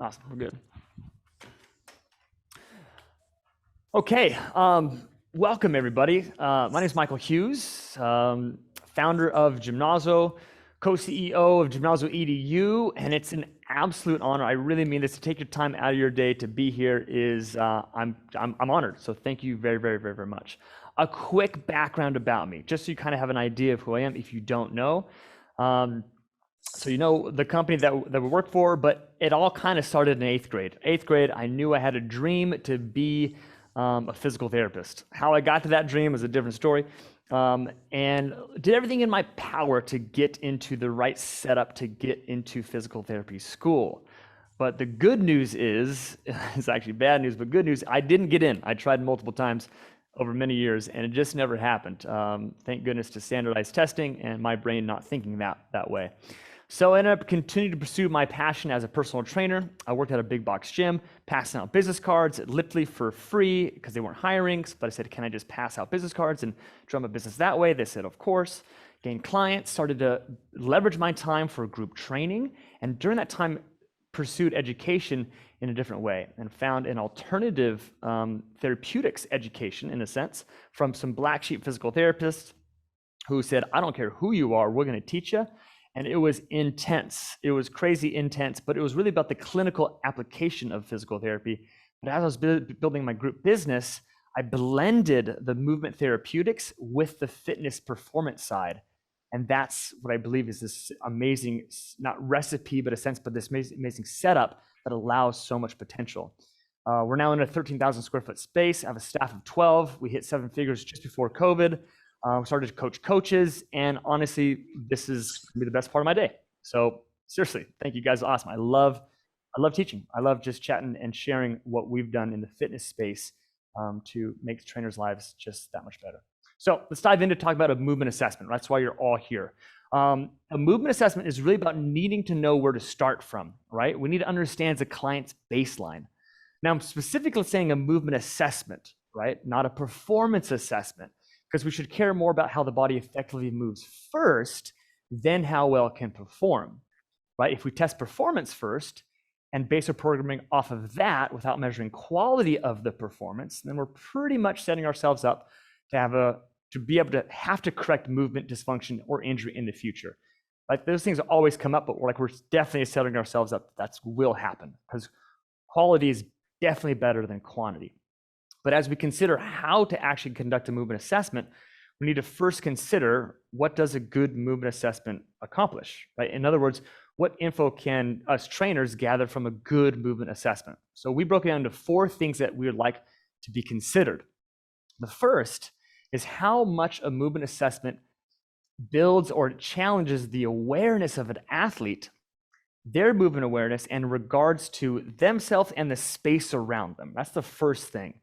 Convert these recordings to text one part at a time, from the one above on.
Awesome, we're good. Okay, welcome everybody. My name is Michael Hughes, founder of Gymnazo, co-CEO of Gymnazo EDU, and it's an absolute honor. I really mean this. To take your time out of your day to be here is I'm honored. So thank you very, very, very, very much. A quick background about me, just so you kind of have an idea of who I am if you don't know. So you know the company that we work for, but it all kind of started in 8th grade. 8th grade, I knew I had a dream to be a physical therapist. How I got to that dream is a different story, and did everything in my power to get into the right setup to get into physical therapy school. But the good news is, it's actually bad news, but good news, I didn't get in. I tried multiple times over many years, and it just never happened. Thank goodness to standardized testing and my brain not thinking that way. So I ended up continuing to pursue my passion as a personal trainer. I worked at a big box gym, passing out business cards literally for free because they weren't hiring. But I said, can I just pass out business cards and drum a business that way? They said, of course. Gained clients, started to leverage my time for group training. And during that time, pursued education in a different way and found an alternative therapeutics education, in a sense, from some black sheep physical therapists who said, I don't care who you are, we're going to teach you. And it was intense. It was crazy intense, but it was really about the clinical application of physical therapy. But as I was building my group business, I blended the movement therapeutics with the fitness performance side. And that's what I believe is this amazing, not recipe, but this amazing setup that allows so much potential. We're now in a 13,000 square foot space. I have a staff of 12. We hit 7 figures just before COVID. Started to coach coaches, and honestly, this is gonna be the best part of my day. So seriously, thank you guys. Awesome. I love teaching. I love just chatting and sharing what we've done in the fitness space to make trainers' lives just that much better. So let's dive into talk about a movement assessment. That's why you're all here. A movement assessment is really about needing to know where to start from, right? We need to understand the client's baseline. Now, I'm specifically saying a movement assessment, right? Not a performance assessment, because we should care more about how the body effectively moves first, then how well it can perform, right? If we test performance first and base our programming off of that without measuring quality of the performance, then we're pretty much setting ourselves up to be able to have to correct movement dysfunction or injury in the future. Like those things always come up, but we're definitely setting ourselves up that will happen, because quality is definitely better than quantity. But as we consider how to actually conduct a movement assessment, we need to first consider, what does a good movement assessment accomplish, right? In other words, what info can us trainers gather from a good movement assessment? So we broke it down into 4 things that we would like to be considered. The first is how much a movement assessment builds or challenges the awareness of an athlete, their movement awareness in regards to themselves and the space around them. That's the first thing.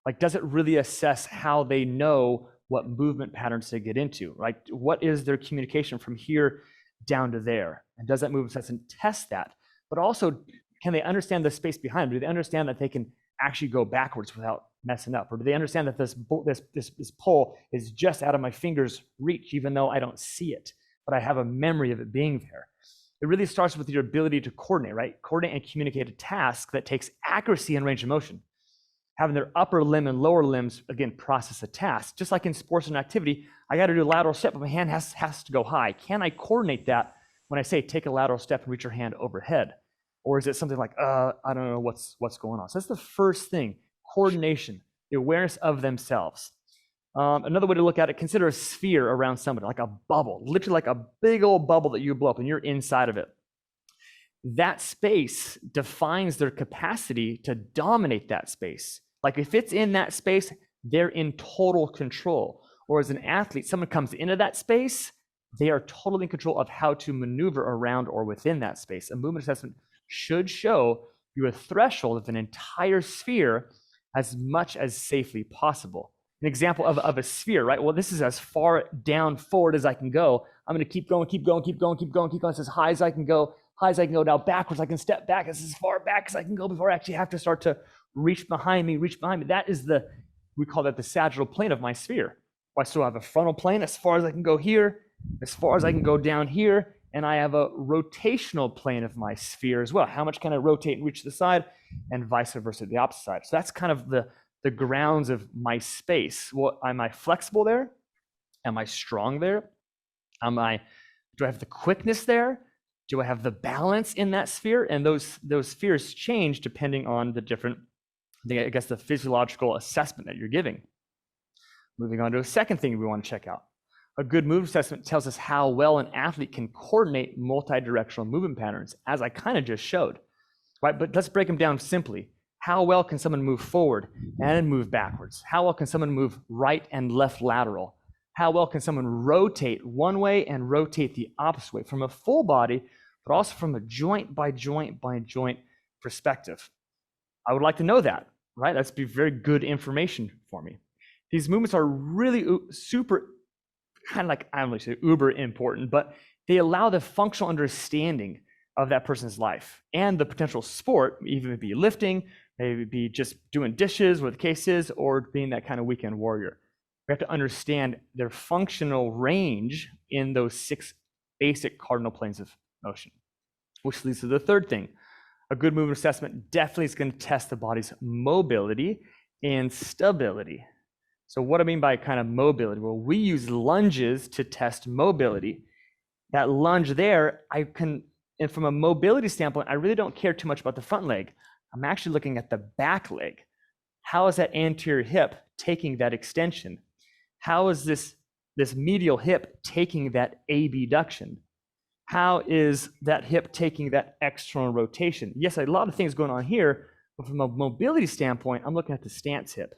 Like, does it really assess how they know what movement patterns to get into? Like, what is their communication from here down to there? And does that movement assessment test that? But also, can they understand the space behind them? Do they understand that they can actually go backwards without messing up? Or do they understand that this pole is just out of my finger's reach, even though I don't see it, but I have a memory of it being there? It really starts with your ability to coordinate, right? Coordinate and communicate a task that takes accuracy and range of motion. Having their upper limb and lower limbs, again, process a task. Just like in sports and activity, I got to do a lateral step, but my hand has to go high. Can I coordinate that when I say take a lateral step and reach your hand overhead? Or is it something like, I don't know what's going on? So that's the first thing, coordination, the awareness of themselves. Another way to look at it, consider a sphere around somebody, like a bubble, literally like a big old bubble that you blow up and you're inside of it. That space defines their capacity to dominate that space. Like if it's in that space, they're in total control. Or as an athlete, someone comes into that space, they are totally in control of how to maneuver around or within that space. A movement assessment should show you a threshold of an entire sphere as much as safely possible. An example of a sphere, right? Well, this is as far down forward as I can go. I'm going to keep going. It's as high as I can go. Now backwards, I can step back. It's as far back as I can go before I actually have to start to reach behind me. That is we call that the sagittal plane of my sphere. I still have a frontal plane as far as I can go here, as far as I can go down here, and I have a rotational plane of my sphere as well. How much can I rotate and reach the side, and vice versa, the opposite side. So that's kind of the grounds of my space. Well, am I flexible there? Am I strong there? Do I have the quickness there? Do I have the balance in that sphere? And those spheres change depending on the different, I guess, the physiological assessment that you're giving. Moving on to a second thing we want to check out. A good movement assessment tells us how well an athlete can coordinate multi-directional movement patterns, as I kind of just showed, right? But let's break them down simply. How well can someone move forward and move backwards? How well can someone move right and left lateral? How well can someone rotate one way and rotate the opposite way from a full body, but also from a joint by joint by joint perspective? I would like to know that, right? That's be very good information for me. These movements are really super, kind of like, I don't want to say uber important, but they allow the functional understanding of that person's life and the potential sport, even if it be lifting, maybe it be just doing dishes, what the case is, or being that kind of weekend warrior. We have to understand their functional range in those 6 basic cardinal planes of motion, which leads to the third thing. A good movement assessment definitely is going to test the body's mobility and stability. So what I mean by kind of mobility, well, we use lunges to test mobility. That lunge there, and from a mobility standpoint, I really don't care too much about the front leg. I'm actually looking at the back leg. How is that anterior hip taking that extension? How is this medial hip taking that abduction? How is that hip taking that external rotation? Yes, a lot of things going on here, but from a mobility standpoint, I'm looking at the stance hip.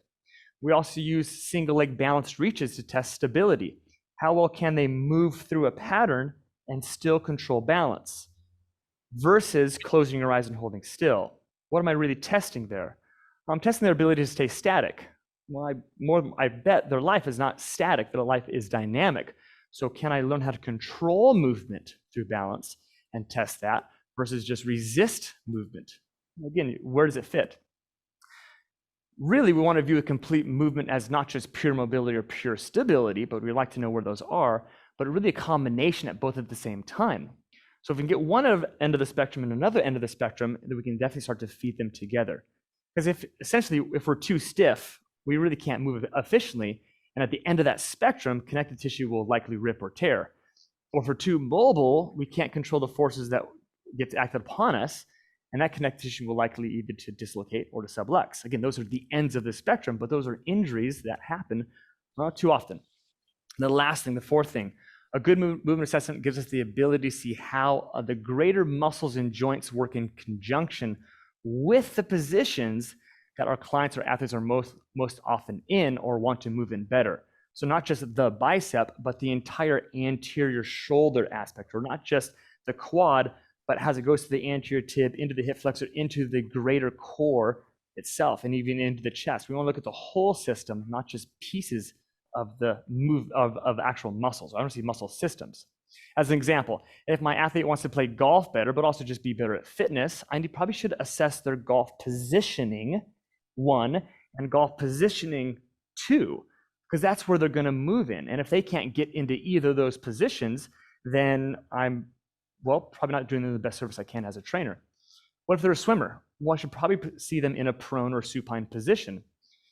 We also use single leg balanced reaches to test stability. How well can they move through a pattern and still control balance versus closing your eyes and holding still? What am I really testing there? Well, I'm testing their ability to stay static. Well, I bet their life is not static, their life is dynamic. So can I learn how to control movement through balance and test that versus just resist movement? Again, where does it fit? Really, we want to view a complete movement as not just pure mobility or pure stability, but we like to know where those are, but really a combination at both at the same time. So if we can get one end of the spectrum and another end of the spectrum, then we can definitely start to feed them together. Because if we're too stiff, we really can't move efficiently, and at the end of that spectrum, connective tissue will likely rip or tear. Or if we're too mobile, we can't control the forces that get acted upon us, and that connective tissue will likely either to dislocate or to sublux. Again, those are the ends of the spectrum, but those are injuries that happen too often. And the last thing, the fourth thing, a good movement assessment gives us the ability to see how the greater muscles and joints work in conjunction with the positions that our clients or athletes are most often in or want to move in better. So not just the bicep, but the entire anterior shoulder aspect, or not just the quad, but as it goes to the anterior tib, into the hip flexor, into the greater core itself, and even into the chest. We want to look at the whole system, not just pieces of the of actual muscles. I want to see muscle systems. As an example, if my athlete wants to play golf better, but also just be better at fitness, I probably should assess their golf positioning, 1, and golf positioning 2, because that's where they're going to move in. And if they can't get into either of those positions, then I'm probably not doing them the best service I can as a trainer. What if they're a swimmer? Well, I should probably see them in a prone or supine position.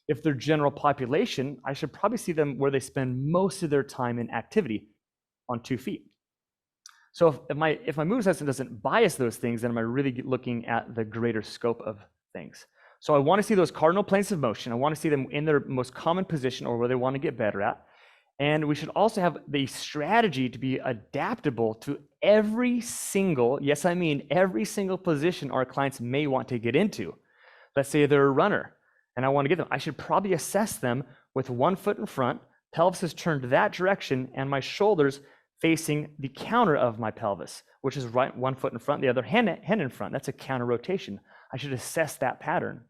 If they're general population, I should probably see them where they spend most of their time in activity, on 2 feet. So if my movement assessment doesn't bias those things, then am I really looking at the greater scope of things? So I want to see those cardinal planes of motion. I want to see them in their most common position or where they want to get better at. And we should also have the strategy to be adaptable to every single, yes, I mean every single position our clients may want to get into. Let's say they're a runner and I want to get them. I should probably assess them with 1 foot in front, pelvis is turned that direction, and my shoulders facing the counter of my pelvis, which is right 1 foot in front, the other hand in front. That's a counter rotation. I should assess that pattern.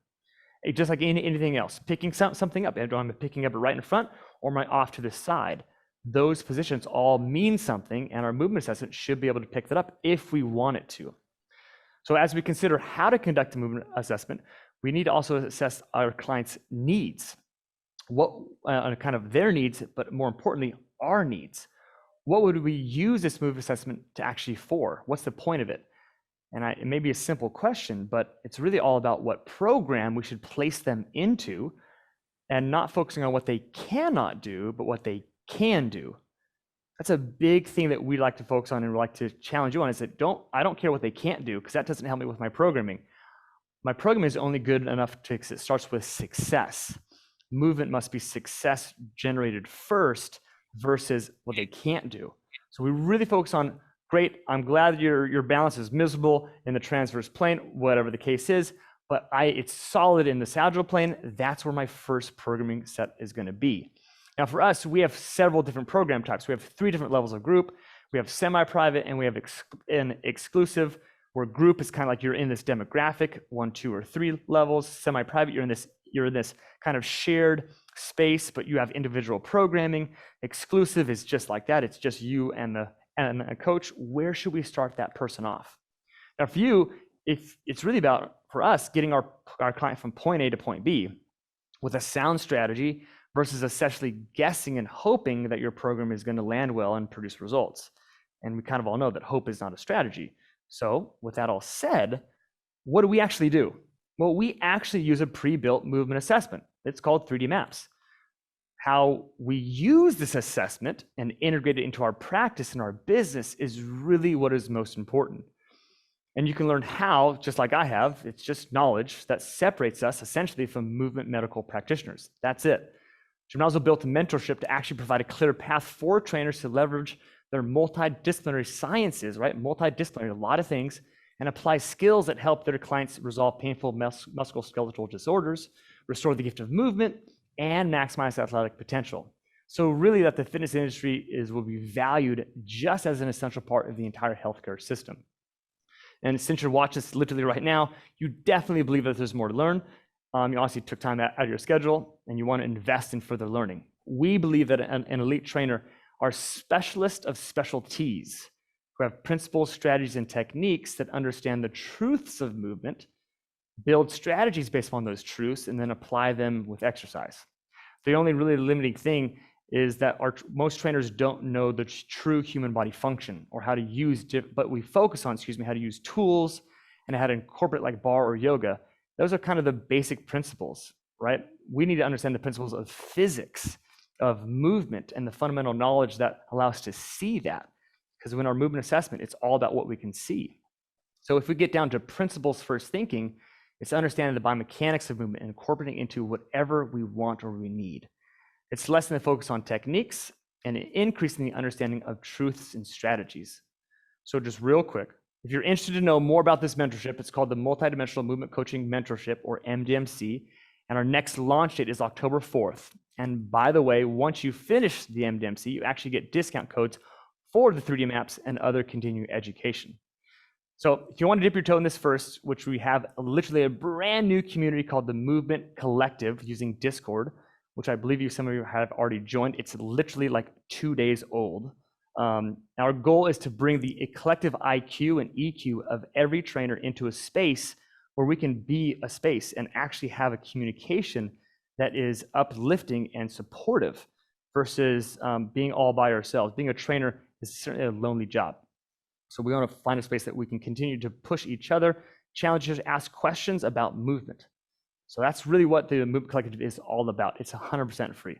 Just like anything else, picking something up. Am I picking up it right in front, or am I off to the side? Those positions all mean something, and our movement assessment should be able to pick that up if we want it to. So as we consider how to conduct a movement assessment, we need to also assess our clients' needs. What kind of their needs, but more importantly, our needs. what would we use this movement assessment to actually for? What's the point of it? And it may be a simple question, but it's really all about what program we should place them into, and not focusing on what they cannot do, but what they can do. That's a big thing that we like to focus on and we like to challenge you on, is that I don't care what they can't do, because that doesn't help me with my programming. My program is only good enough to, it starts with success. Movement must be success generated first versus what they can't do. So we really focus on, great, I'm glad your balance is miserable in the transverse plane, whatever the case is, but it's solid in the sagittal plane. That's where my first programming set is going to be. Now for us, we have several different program types. We have 3 different levels of group. We have semi-private and we have an exclusive, where group is kind of like you're in this demographic, 1, 2, or 3 levels. Semi-private, you're in this kind of shared space, but you have individual programming. Exclusive is just like that. It's just you and a coach. Where should we start that person off? Now for you, if it's really about, for us, getting our client from point A to point B with a sound strategy versus essentially guessing and hoping that your program is going to land well and produce results. And we kind of all know that hope is not a strategy. So with that all said, what do we actually do? Well, we actually use a pre-built movement assessment. It's called 3D Maps. How we use this assessment and integrate it into our practice and our business is really what is most important. And you can learn how, just like I have. It's just knowledge that separates us essentially from movement medical practitioners. That's it. Gymnasio built a mentorship to actually provide a clear path for trainers to leverage their multidisciplinary sciences, right? Multidisciplinary, a lot of things, and apply skills that help their clients resolve painful musculoskeletal disorders, restore the gift of movement, and maximize athletic potential. So really that the fitness industry will be valued just as an essential part of the entire healthcare system. And since you're watching this literally right now, you definitely believe that there's more to learn. You obviously took time out of your schedule and you want to invest in further learning. We believe that an elite trainer are specialists of specialties who have principles, strategies, and techniques that understand the truths of movement, build strategies based on those truths, and then apply them with exercise. The only really limiting thing is that most trainers don't know the true human body function or how to use, but we focus on, how to use tools and how to incorporate like bar or yoga. Those are kind of the basic principles, right? We need to understand the principles of physics, of movement, and the fundamental knowledge that allows us to see that. Because when our movement assessment, it's all about what we can see. So if we get down to principles first thinking, it's understanding the biomechanics of movement and incorporating into whatever we want or we need. It's less than the focus on techniques and increasing the understanding of truths and strategies. So just real quick, if you're interested to know more about this mentorship, it's called the Multidimensional Movement Coaching Mentorship, or MDMC, and our next launch date is October 4th. And by the way, once you finish the MDMC, you actually get discount codes for the 3D Maps and other continuing education. So if you want to dip your toe in this first, which we have literally a brand new community called the Movement Collective using Discord, which I believe some of you have already joined. It's literally like 2 days old. Our goal is to bring the collective IQ and EQ of every trainer into a space where we can be a space and actually have a communication that is uplifting and supportive versus being all by ourselves. Being a trainer is certainly a lonely job. So we want to find a space that we can continue to push each other, challenge each other, ask questions about movement. So that's really what the Movement Collective is all about. It's 100% free.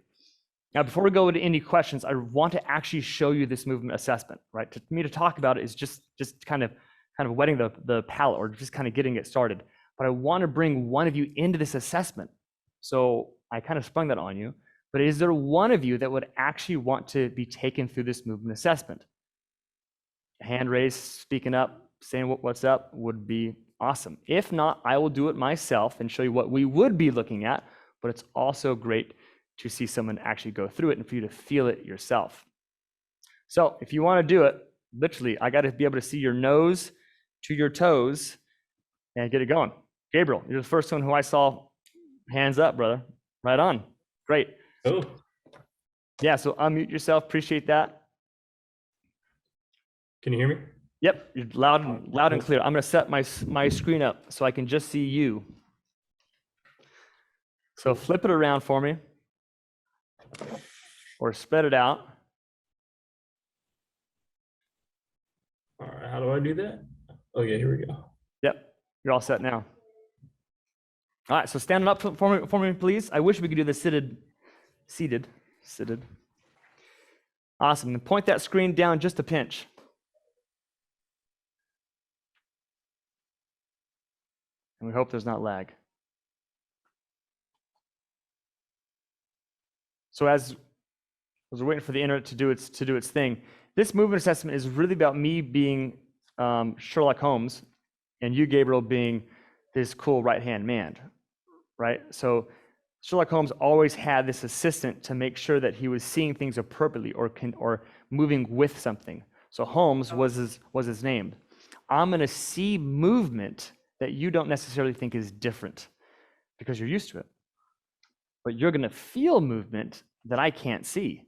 Now, before we go into any questions, I want to actually show you this movement assessment, right? To me, to talk about it is just kind of wetting the palate, or just kind of getting it started. But I want to bring one of you into this assessment. So I kind of sprung that on you. But is there one of you that would actually want to be taken through this movement assessment? Hand raised, speaking up, saying what's up would be awesome. If not, I will do it myself and show you what we would be looking at. But it's also great to see someone actually go through it and for you to feel it yourself. So if you want to do it, literally, I got to be able to see your nose to your toes and get it going. Gabriel, you're the first one who I saw hands up, brother. Right on. Great. Oh. Yeah, so unmute yourself. Appreciate that. Can you hear me? Yep, you're loud and clear. I'm going to set my screen up so I can just see you. So flip it around for me, or spread it out. All right, how do I do that? Okay, here we go. Yep, you're all set now. All right, so stand up for me, please. I wish we could do this seated. Awesome, and point that screen down just a pinch. And we hope there's not lag. So as we're waiting for the internet to do its thing, this movement assessment is really about me being Sherlock Holmes and you, Gabriel, being this cool right-hand man, right? So Sherlock Holmes always had this assistant to make sure that he was seeing things appropriately or moving with something. So Holmes was his name. I'm going to see movement that you don't necessarily think is different because you're used to it. But you're going to feel movement that I can't see.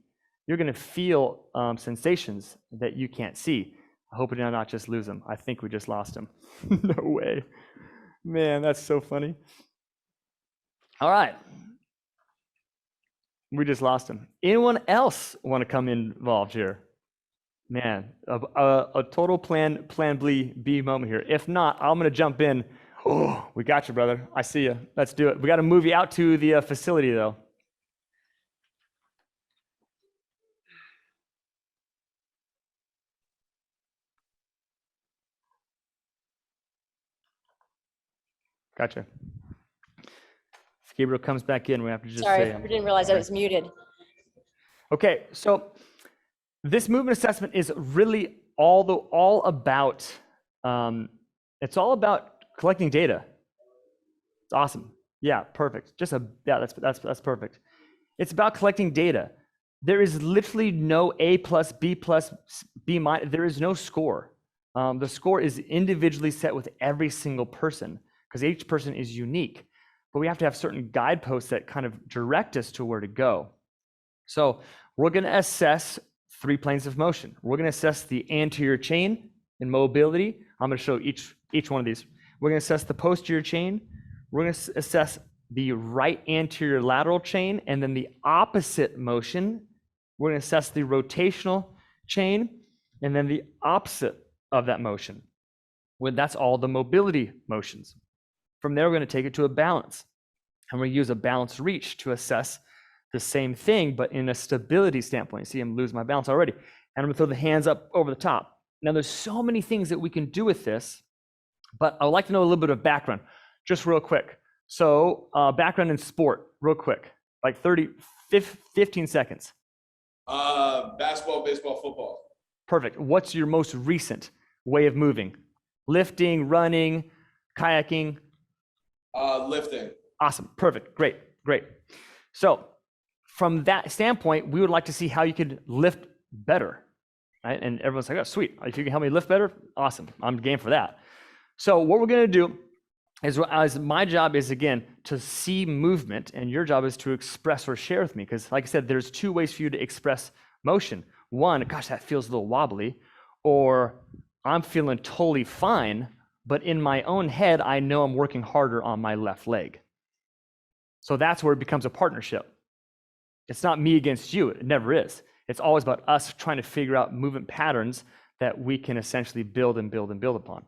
You're going to feel sensations that you can't see. I hope we did not just lose him. I think we just lost him. No way. Man, that's so funny. All right. We just lost him. Anyone else want to come involved here? Man, a total plan B moment here. If not, I'm going to jump in. Oh, we got you, brother. I see you. Let's do it. We got to move you out to the facility, though. Gotcha. If Gabriel comes back in, we have to just Sorry, say. I didn't realize I was muted. Okay, so this movement assessment is really all about. It's all about collecting data. It's awesome. Yeah, perfect. That's perfect. It's about collecting data. There is literally no A plus, B plus, B minus. There is no score. The score is individually set with every single person because each person is unique. But we have to have certain guideposts that kind of direct us to where to go. So we're going to assess 3 planes of motion. We're going to assess the anterior chain in mobility. I'm going to show each one of these. We're going to assess the posterior chain. We're going to assess the right anterior lateral chain, and then the opposite motion. We're going to assess the rotational chain, and then the opposite of that motion. That's all the mobility motions. From there, we're going to take it to a balance. And we use a balance reach to assess the same thing, but in a stability standpoint. See, I'm losing my balance already. And I'm going to throw the hands up over the top. Now, there's so many things that we can do with this, but I would like to know a little bit of background, just real quick. So background in sport, real quick, like 15 seconds. Basketball, baseball, football. Perfect. What's your most recent way of moving? Lifting, running, kayaking? Lifting. Awesome. Perfect. Great. So from that standpoint, we would like to see how you could lift better. Right? And everyone's like, oh, sweet. If you can help me lift better, awesome. I'm game for that. So what we're going to do is, as my job is, again, to see movement, and your job is to express or share with me. Because like I said, there's 2 ways for you to express motion. One, gosh, that feels a little wobbly. Or I'm feeling totally fine, but in my own head, I know I'm working harder on my left leg. So that's where it becomes a partnership. It's not me against you. It never is. It's always about us trying to figure out movement patterns that we can essentially build upon.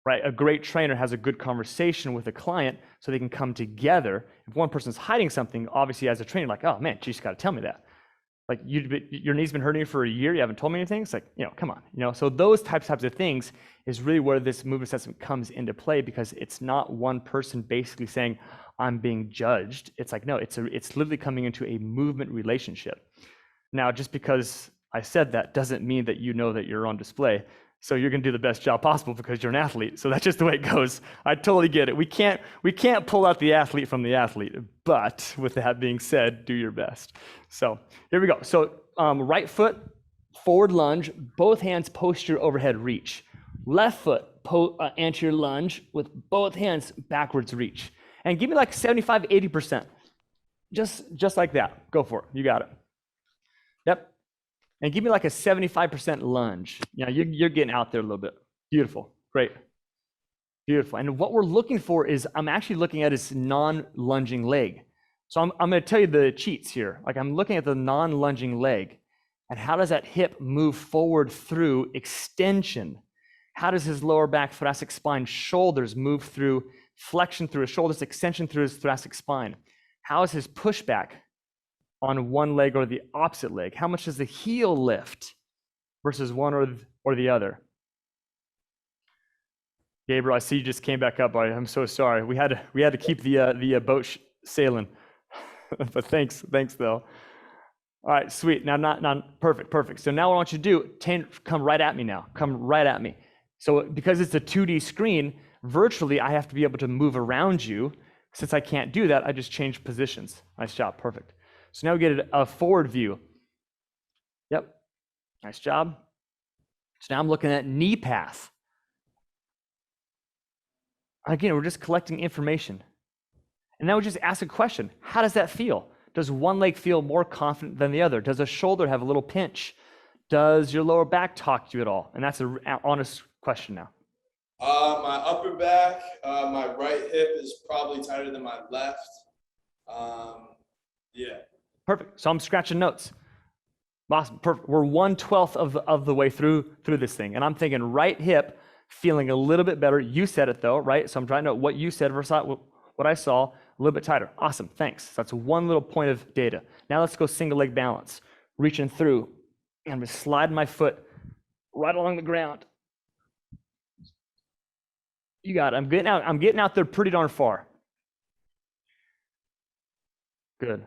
Right? A great trainer has a good conversation with a client so they can come together. If one person's hiding something, obviously as a trainer, like, oh man, you just got to tell me that. Like, your knee's been hurting you for a year, you haven't told me anything? It's like, come on. So those types of things is really where this movement assessment comes into play, because it's not one person basically saying, I'm being judged. It's like, no, it's literally coming into a movement relationship. Now, just because I said that doesn't mean that you know that you're on display. So you're going to do the best job possible because you're an athlete. So that's just the way it goes. I totally get it. We can't pull out the athlete from the athlete. But with that being said, do your best. So here we go. So right foot, forward lunge, both hands posterior overhead reach. Left foot, anterior lunge with both hands backwards reach. And give me like 75, 80%. Just like that. Go for it. You got it. Yep. And give me like a 75% lunge. You're getting out there a little bit. Beautiful. Great. Beautiful. And what we're looking for is, I'm actually looking at his non-lunging leg. So I'm going to tell you the cheats here. Like, I'm looking at the non-lunging leg. And how does that hip move forward through extension? How does his lower back, thoracic spine, shoulders move through flexion through his shoulders, extension through his thoracic spine? How is his pushback on one leg or the opposite leg? How much does the heel lift versus one or the other? Gabriel, I see you just came back up. I'm so sorry. We had to keep the boat sailing, but thanks though. All right, sweet. Now, perfect. So now what I want you to do, come right at me now. Come right at me. So because it's a 2D screen, virtually I have to be able to move around you. Since I can't do that, I just change positions. Nice job, perfect. So now we get a forward view. Yep, nice job. So now I'm looking at knee path. Again, we're just collecting information. And now we just ask a question. How does that feel? Does one leg feel more confident than the other? Does a shoulder have a little pinch? Does your lower back talk to you at all? And that's an honest question now. My upper back, my right hip is probably tighter than my left. Yeah. Perfect. So I'm scratching notes. Awesome. Perfect. We're 1/12 of the way through this thing. And I'm thinking right hip feeling a little bit better. You said it though, right? So I'm trying to know what you said versus what I saw, a little bit tighter. Awesome. Thanks. So that's one little point of data. Now let's go single leg balance. Reaching through and I'm just sliding my foot right along the ground. You got it. I'm getting out there pretty darn far. Good.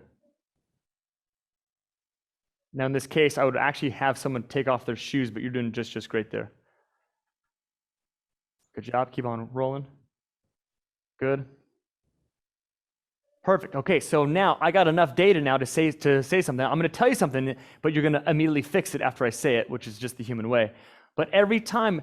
Now in this case, I would actually have someone take off their shoes, but you're doing just great there. Good job. Keep on rolling. Good. Perfect. Okay, so now I got enough data now to say something. I'm going to tell you something, but you're going to immediately fix it after I say it, which is just the human way. But every time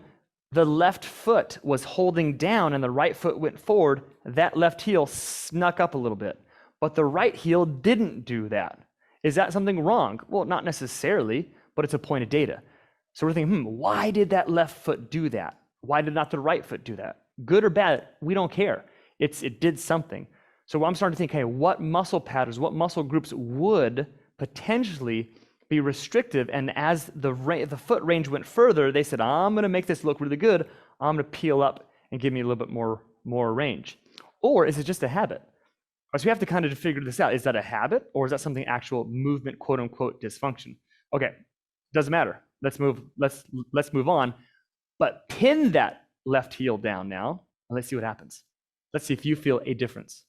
the left foot was holding down and the right foot went forward, that left heel snuck up a little bit. But the right heel didn't do that. Is that something wrong? Well, not necessarily, but it's a point of data. So we're thinking, why did that left foot do that? Why did not the right foot do that? Good or bad, we don't care. It did something. So I'm starting to think, hey, what muscle patterns, what muscle groups would potentially be restrictive? And as the foot range went further, they said, I'm going to make this look really good. I'm going to peel up and give me a little bit more range. Or is it just a habit? So we have to kind of figure this out. Is that a habit or is that something actual movement, quote unquote, dysfunction? Okay, doesn't matter. Let's move on. But pin that left heel down now, and let's see what happens. Let's see if you feel a difference.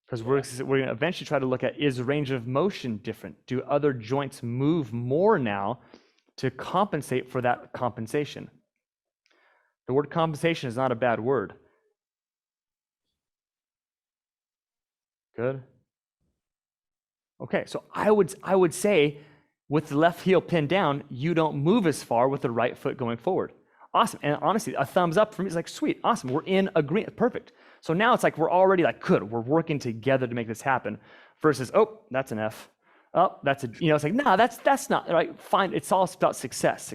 Because we're going to eventually try to look at, is range of motion different? Do other joints move more now to compensate for that compensation? The word compensation is not a bad word. Good. Okay, so I would say with the left heel pinned down, you don't move as far with the right foot going forward. Awesome. And honestly, a thumbs up for me is like, sweet, awesome. We're in agreement. Perfect. So now it's like we're already like, good. We're working together to make this happen. Versus, oh, that's an F. Oh, that's a, it's like, no, that's not right. Fine. It's all about success.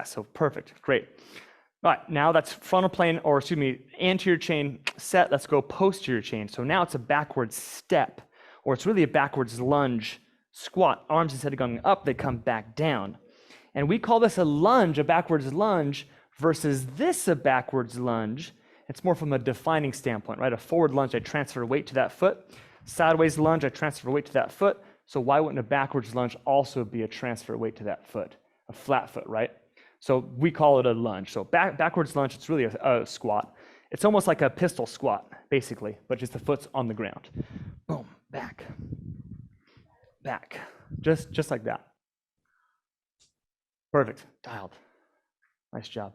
So perfect. Great. All right. Now that's frontal plane, or excuse me, anterior chain set. Let's go posterior chain. So now it's a backwards step, or it's really a backwards lunge squat. Arms, instead of going up, they come back down. And we call this a lunge, a backwards lunge, versus this a backwards lunge. It's more from a defining standpoint, right? A forward lunge, I transfer weight to that foot. Sideways lunge, I transfer weight to that foot. So why wouldn't a backwards lunge also be a transfer weight to that foot? A flat foot, right? So we call it a lunge. So backwards lunge, it's really a squat. It's almost like a pistol squat, basically, but just the foot's on the ground. Boom, back, just like that. Perfect, dialed. Nice job.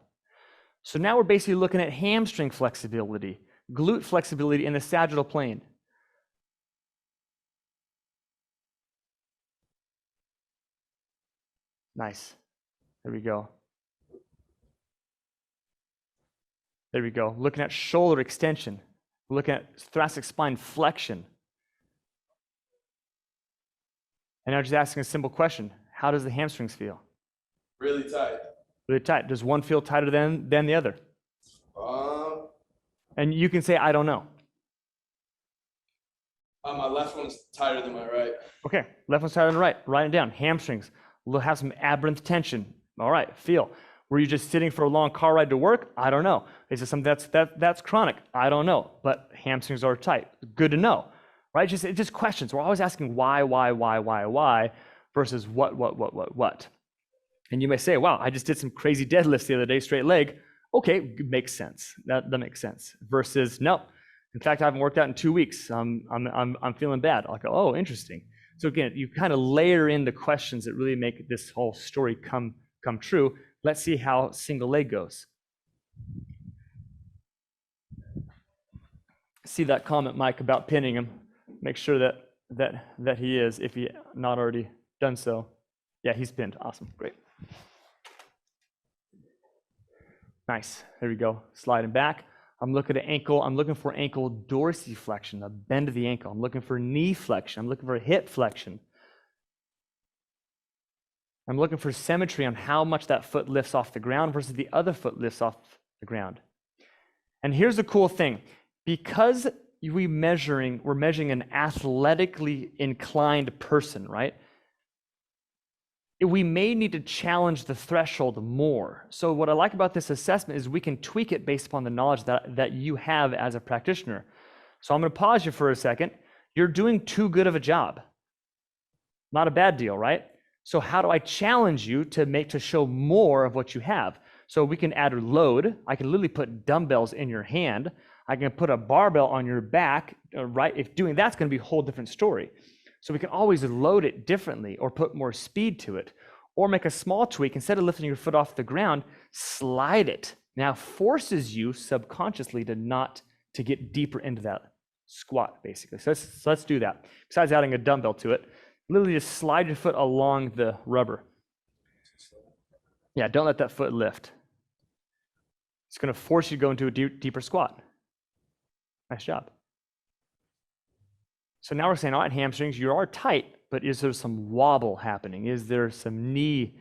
So now we're basically looking at hamstring flexibility, glute flexibility in the sagittal plane. Nice. There we go. There we go. Looking at shoulder extension. Looking at thoracic spine flexion. And now just asking a simple question. How does the hamstrings feel? Really tight. Really tight. Does one feel tighter than the other? And you can say, I don't know. My left one is tighter than my right. Okay, left one's tighter than right. Write it down. Hamstrings. We'll have some aberrant tension. All right, feel. Were you just sitting for a long car ride to work? I don't know. Is it something that's chronic? I don't know. But hamstrings are tight. Good to know, right? It's just questions. We're always asking why versus what. And you may say, wow, I just did some crazy deadlifts the other day, straight leg. Okay, makes sense. That makes sense. Versus, no. In fact, I haven't worked out in 2 weeks. I'm feeling bad. I'll go, oh, interesting. So again, you kind of layer in the questions that really make this whole story come true. Let's see how single leg goes. See that comment, Mike, about pinning him. Make sure that he is, if he not already done so. Yeah, he's pinned. Awesome, great. Nice, there we go. Sliding back. I'm looking at ankle. I'm looking for ankle dorsiflexion, a bend of the ankle. I'm looking for knee flexion. I'm looking for hip flexion. I'm looking for symmetry on how much that foot lifts off the ground versus the other foot lifts off the ground. And here's the cool thing. Because we're measuring an athletically inclined person, right? We may need to challenge the threshold more. So what I like about this assessment is we can tweak it based upon the knowledge that you have as a practitioner. So I'm going to pause you for a second. You're doing too good of a job. Not a bad deal, right? So how do I challenge you to show more of what you have? So we can add a load. I can literally put dumbbells in your hand. I can put a barbell on your back, right? If doing that's going to be a whole different story. So we can always load it differently or put more speed to it or make a small tweak. Instead of lifting your foot off the ground, slide it. Now forces you subconsciously to get deeper into that squat, basically. So let's do that. Besides adding a dumbbell to it, literally just slide your foot along the rubber. Yeah, don't let that foot lift. It's going to force you to go into a deeper squat. Nice job. So now we're saying, all right, hamstrings, you are tight, but is there some wobble happening? Is there some knee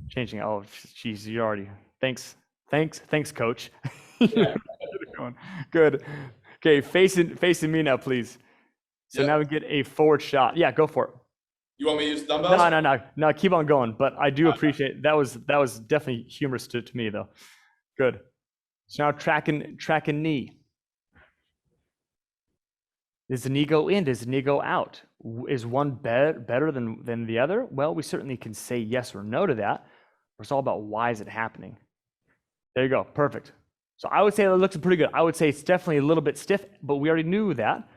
changing? Oh, geez, you already, thanks, coach. Yeah. Good. Okay, facing me now, please. So now we get a forward shot. Yeah, go for it. You want me to use dumbbells? No, keep on going. But I do appreciate, that was definitely humorous to me though. Good. So now tracking knee. Does the knee go in? Does the knee go out? Is one better than the other? Well, we certainly can say yes or no to that. It's all about why is it happening. There you go, perfect. So I would say that looks pretty good. I would say it's definitely a little bit stiff, but we already knew that.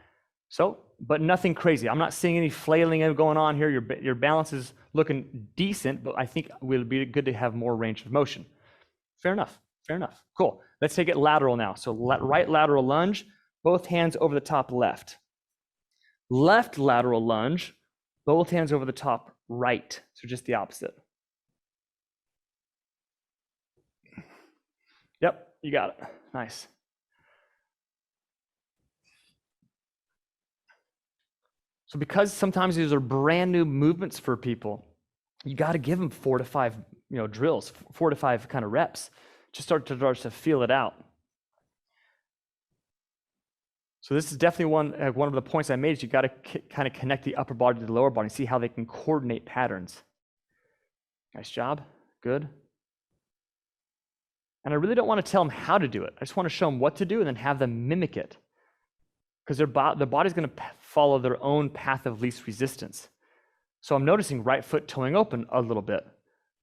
So, but nothing crazy. I'm not seeing any flailing going on here. Your balance is looking decent, but I think it would be good to have more range of motion. Fair enough. Cool. Let's take it lateral now. So right lateral lunge. Both hands over the top left. Left lateral lunge, both hands over the top right. So just the opposite. Yep, you got it. Nice. So because sometimes these are brand new movements for people, you got to give them 4 to 5, drills, 4 to 5 kind of reps. Just start to feel it out. So this is definitely one of the points I made is you got to kind of connect the upper body to the lower body and see how they can coordinate patterns. Nice job, good. And I really don't want to tell them how to do it. I just want to show them what to do and then have them mimic it. Because their body's going to follow their own path of least resistance. So I'm noticing right foot toeing open a little bit,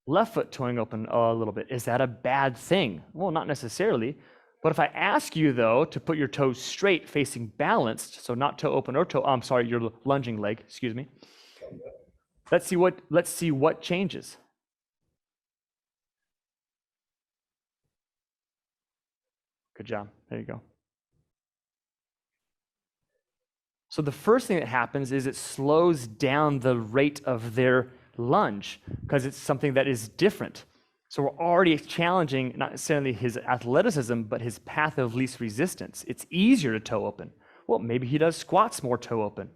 left foot toeing open a little bit. Is that a bad thing? Well, not necessarily. But if I ask you, though, to put your toes straight facing balanced, so not toe open or your lunging leg, excuse me. Let's see what changes. Good job. There you go. So the first thing that happens is it slows down the rate of their lunge because it's something that is different. So we're already challenging not necessarily his athleticism, but his path of least resistance. It's easier to toe open. Well, maybe he does squats more toe open.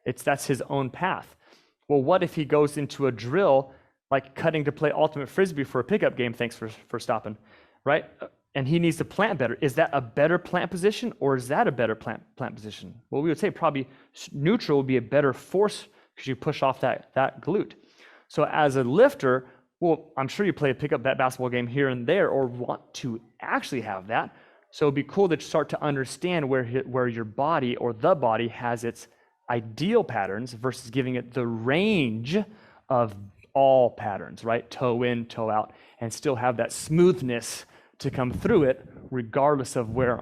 That's his own path. Well, what if he goes into a drill like cutting to play ultimate frisbee for a pickup game? Thanks for stopping, right? And he needs to plant better. Is that a better plant position or is that a better plant position? Well, we would say probably neutral would be a better force because you push off that glute. So as a lifter, Well, I'm sure you play a pickup basketball game here and there or want to actually have that. So it'd be cool to start to understand where your body or the body has its ideal patterns versus giving it the range of all patterns, right? Toe in, toe out, and still have that smoothness to come through it regardless of where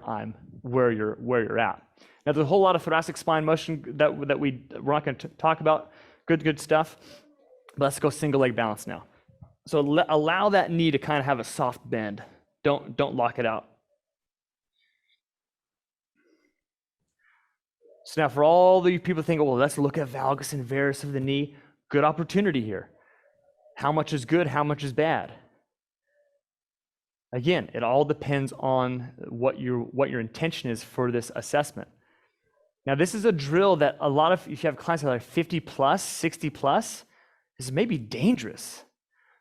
you're at. Now, there's a whole lot of thoracic spine motion that we're not going to talk about. Good stuff. Let's go single leg balance now. So allow that knee to kind of have a soft bend. Don't lock it out. So now for all the people thinking, well, let's look at valgus and varus of the knee. Good opportunity here. How much is good? How much is bad? Again, it all depends on what your intention is for this assessment. Now, this is a drill that a lot of, if you have clients that are 50 plus, 60 plus, this may be dangerous.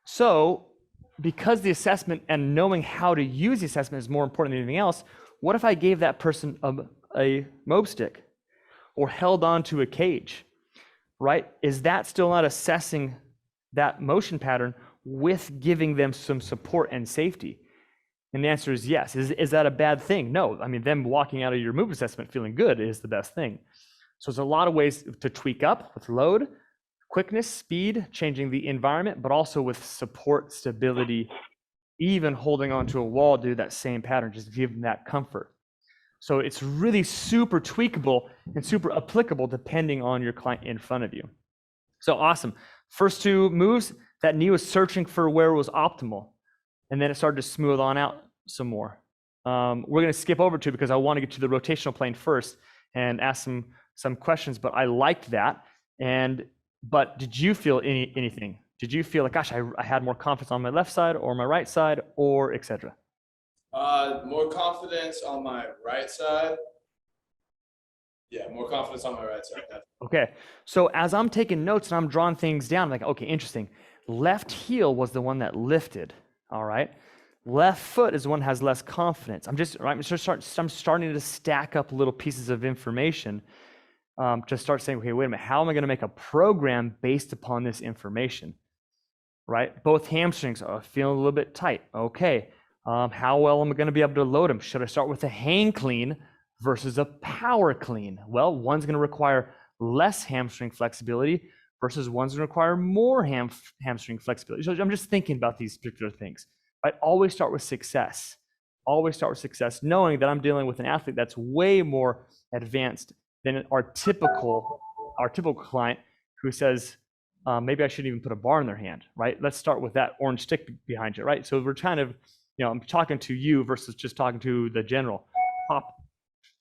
So because the assessment and knowing how to use the assessment is more important than anything else, what if I gave that person a mob stick or held on to a cage, right? Is that still not assessing that motion pattern with giving them some support and safety? And the answer is yes. Is that a bad thing? No. I mean, them walking out of your move assessment feeling good is the best thing. So there's a lot of ways to tweak up with load, quickness, speed, changing the environment, but also with support, stability, even holding onto a wall, do that same pattern, just give them that comfort. So it's really super tweakable and super applicable depending on your client in front of you. So awesome. First two moves, that knee was searching for where it was optimal. And then it started to smooth on out some more. We're going to skip over to because I want to get to the rotational plane first and ask some questions, but I liked that. But did you feel anything? Did you feel like, gosh, I had more confidence on my left side or my right side or etc.? More confidence on my right side. Yeah, more confidence on my right side. Okay, so as I'm taking notes and I'm drawing things down, I'm like, okay, interesting. Left heel was the one that lifted. All right. Left foot is the one that has less confidence. I'm starting to stack up little pieces of information to start saying, okay, wait a minute, how am I going to make a program based upon this information? Right? Both hamstrings are feeling a little bit tight. Okay. How well am I going to be able to load them? Should I start with a hang clean versus a power clean? Well, one's going to require less hamstring flexibility versus one's going to require more hamstring flexibility. So I'm just thinking about these particular things. Right? Always start with success. Always start with success, knowing that I'm dealing with an athlete that's way more advanced than our typical client who says, maybe I shouldn't even put a bar in their hand, right? Let's start with that orange stick behind you, right? So we're kind of, I'm talking to you versus just talking to the general. Pop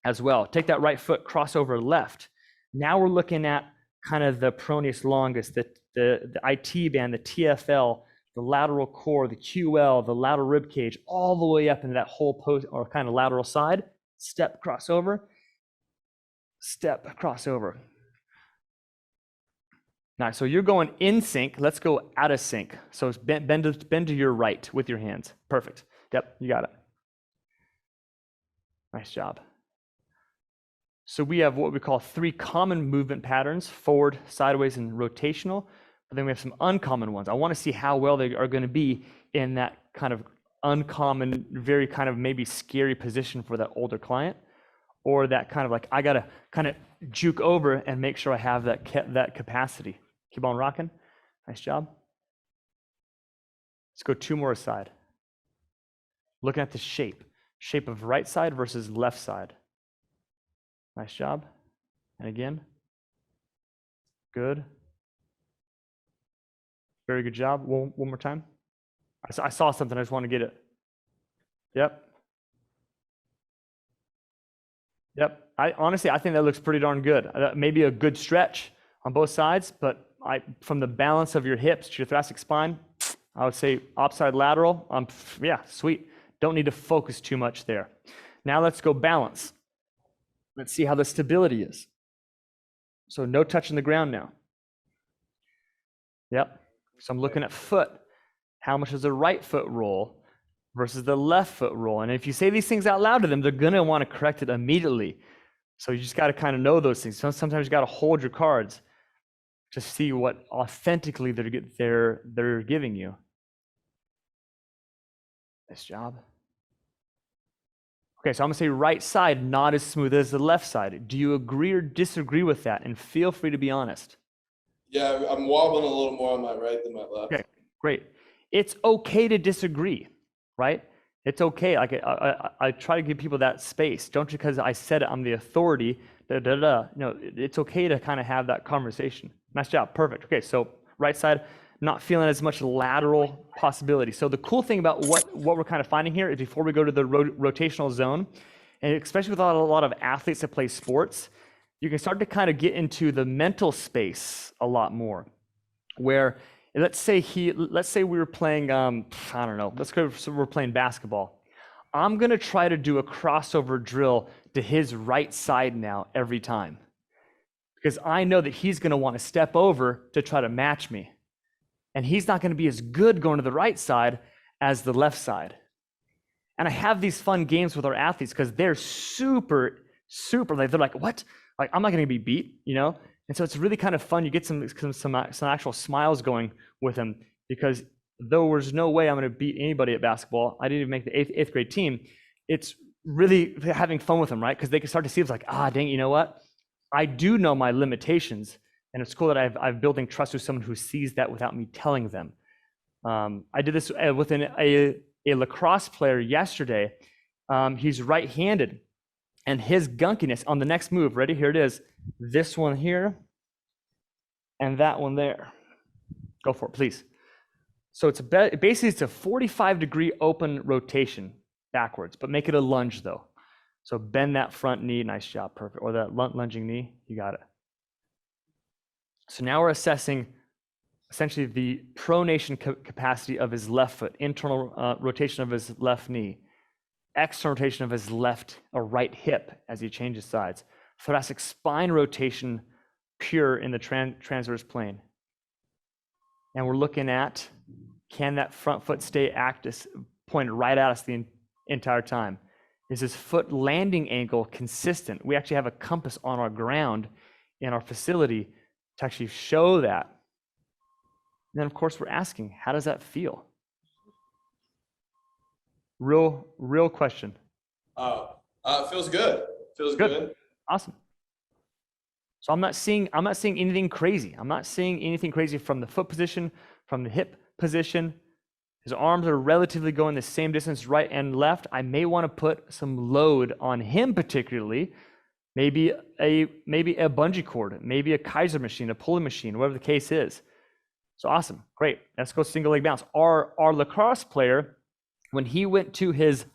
as well. Take that right foot, cross over left. Now we're looking at kind of the pronatus longus, the IT band, the TFL, the lateral core, the QL, the lateral rib cage, all the way up into that whole post or kind of lateral side. Step, crossover. Step, crossover. Nice. So you're going in sync. Let's go out of sync. So bend to your right with your hands. Perfect. Yep, you got it. Nice job. So we have what we call 3 common movement patterns: forward, sideways, and rotational. But then we have some uncommon ones. I want to see how well they are going to be in that kind of uncommon, very kind of maybe scary position for that older client, or that kind of like, I got to kind of juke over and make sure I have that capacity. Keep on rocking. Nice job. Let's go 2 more aside. Looking at the shape of right side versus left side. Nice job. And again. Good. Very good job. One more time. I saw something. I just want to get it. Yep. Yep. Honestly, I think that looks pretty darn good. Maybe a good stretch on both sides, but from the balance of your hips to your thoracic spine, I would say opposite lateral. Yeah, sweet. Don't need to focus too much there. Now let's go balance. Let's see how the stability is. So no touching the ground now. Yep. So I'm looking at foot. How much does the right foot roll versus the left foot roll? And if you say these things out loud to them, they're going to want to correct it immediately. So you just got to kind of know those things. Sometimes you got to hold your cards to see what authentically they're giving you. Nice job. Okay, so I'm gonna say right side, not as smooth as the left side. Do you agree or disagree with that? And feel free to be honest. Yeah, I'm wobbling a little more on my right than my left. Okay, great. It's okay to disagree, right? It's okay. Like I try to give people that space. Don't you because I said it, I'm the authority. No, it's okay to kind of have that conversation. Nice job. Perfect. Okay, so right side, not feeling as much lateral possibility. So the cool thing about what we're kind of finding here is before we go to the rotational zone, and especially with a lot of athletes that play sports, you can start to kind of get into the mental space a lot more. Where let's say we were playing, I don't know, so we're playing basketball. I'm gonna try to do a crossover drill to his right side now every time. Because I know that he's gonna wanna step over to try to match me. And he's not gonna be as good going to the right side as the left side. And I have these fun games with our athletes because they're super, they're like, what? Like, I'm not gonna be beat, you know? And so it's really kind of fun. You get some actual smiles going with them because though there's no way I'm going to beat anybody at basketball, I didn't even make the eighth grade team. It's really having fun with them, right? Because they can start to see it's like, dang, you know what? I do know my limitations, and it's cool that I've building trust with someone who sees that without me telling them. I did this with a lacrosse player yesterday. He's right-handed. And his gunkiness on the next move, ready? Here it is. This one here and that one there. Go for it, please. So it's basically it's a 45-degree open rotation backwards, but make it a lunge though. So bend that front knee, nice job, perfect. Or that lunging knee, you got it. So now we're assessing essentially the pronation capacity of his left foot, internal rotation of his left knee, external rotation of his left or right hip as he changes sides, thoracic spine rotation pure in the transverse plane. And we're looking at, can that front foot stay pointed right at us the entire time? Is his foot landing angle consistent? We actually have a compass on our ground in our facility to actually show that. And then of course we're asking, how does that feel? Real question. Feels good. Feels good. Awesome. So I'm not seeing anything crazy. I'm not seeing anything crazy from the foot position, from the hip position. His arms are relatively going the same distance right and left. I may want to put some load on him particularly. Maybe a bungee cord, maybe a Kaiser machine, a pulley machine, whatever the case is. So awesome, great. Let's go single leg bounce. Our lacrosse player, when he went to his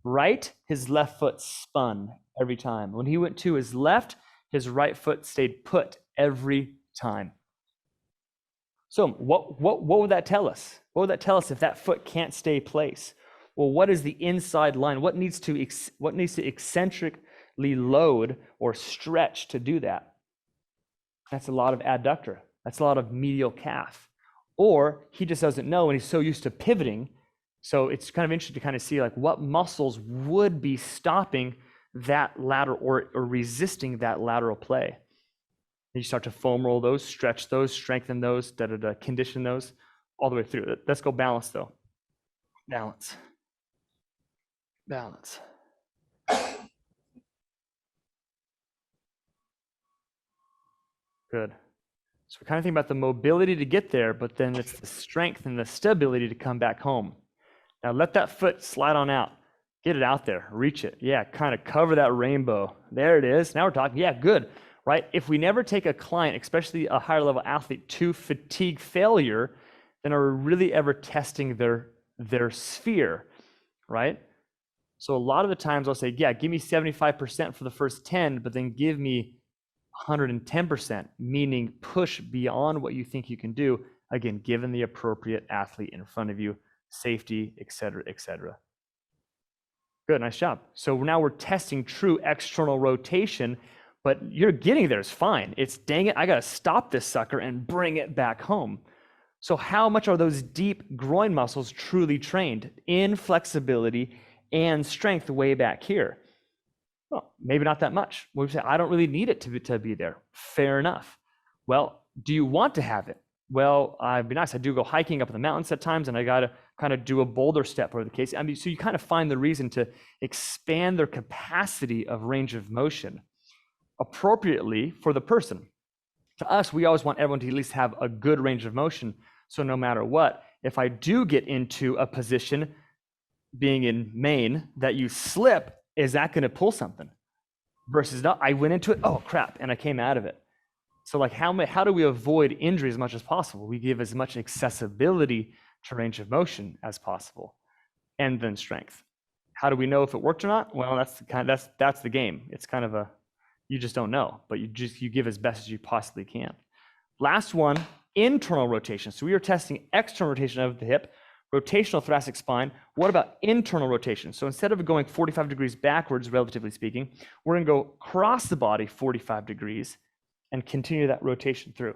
right, his left foot spun every time. When he went to his left, his right foot stayed put every time. So what would that tell us? What would that tell us if that foot can't stay place? Well, what is the inside line? What needs to eccentrically load or stretch to do that? That's a lot of adductor. That's a lot of medial calf. Or he just doesn't know and he's so used to pivoting. So it's kind of interesting to kind of see like what muscles would be stopping that lateral or resisting that lateral play. And you start to foam roll those, stretch those, strengthen those, condition those all the way through. Let's go balance though. Balance. Balance. Good. So we kind of think about the mobility to get there, but then it's the strength and the stability to come back home. Now let that foot slide on out. Get it out there, reach it. Yeah, kind of cover that rainbow. There it is. Now we're talking. Yeah, good, right? If we never take a client, especially a higher level athlete, to fatigue failure, then are we really ever testing their sphere, right? So a lot of the times I'll say, yeah, give me 75% for the first 10, but then give me 110%, meaning push beyond what you think you can do, again, given the appropriate athlete in front of you, safety, et cetera, et cetera. Good, nice job. So now we're testing true external rotation, but you're getting there, it's fine. It's dang it, I gotta stop this sucker and bring it back home. So how much are those deep groin muscles truly trained in flexibility and strength way back here? Well, maybe not that much. We say, I don't really need it to be there. Fair enough. Well, do you want to have it? well, I'd be nice. I do go hiking up in the mountains at times, and I got to kind of do a boulder step, or the case. I mean, so you kind of find the reason to expand their capacity of range of motion appropriately for the person. To us, we always want everyone to at least have a good range of motion. So no matter what, if I do get into a position, being in Maine, that you slip, is that going to pull something? Versus, no, I went into it, oh crap, and I came out of it. So like how do we avoid injury as much as possible? We give as much accessibility to range of motion as possible, and then strength. How do we know if it worked or not? Well, that's the game. It's kind of you just don't know, but you give as best as you possibly can. Last one, internal rotation. So we are testing external rotation of the hip, rotational thoracic spine. What about internal rotation? So instead of going 45 degrees backwards, relatively speaking, we're gonna go across the body 45 degrees and continue that rotation through.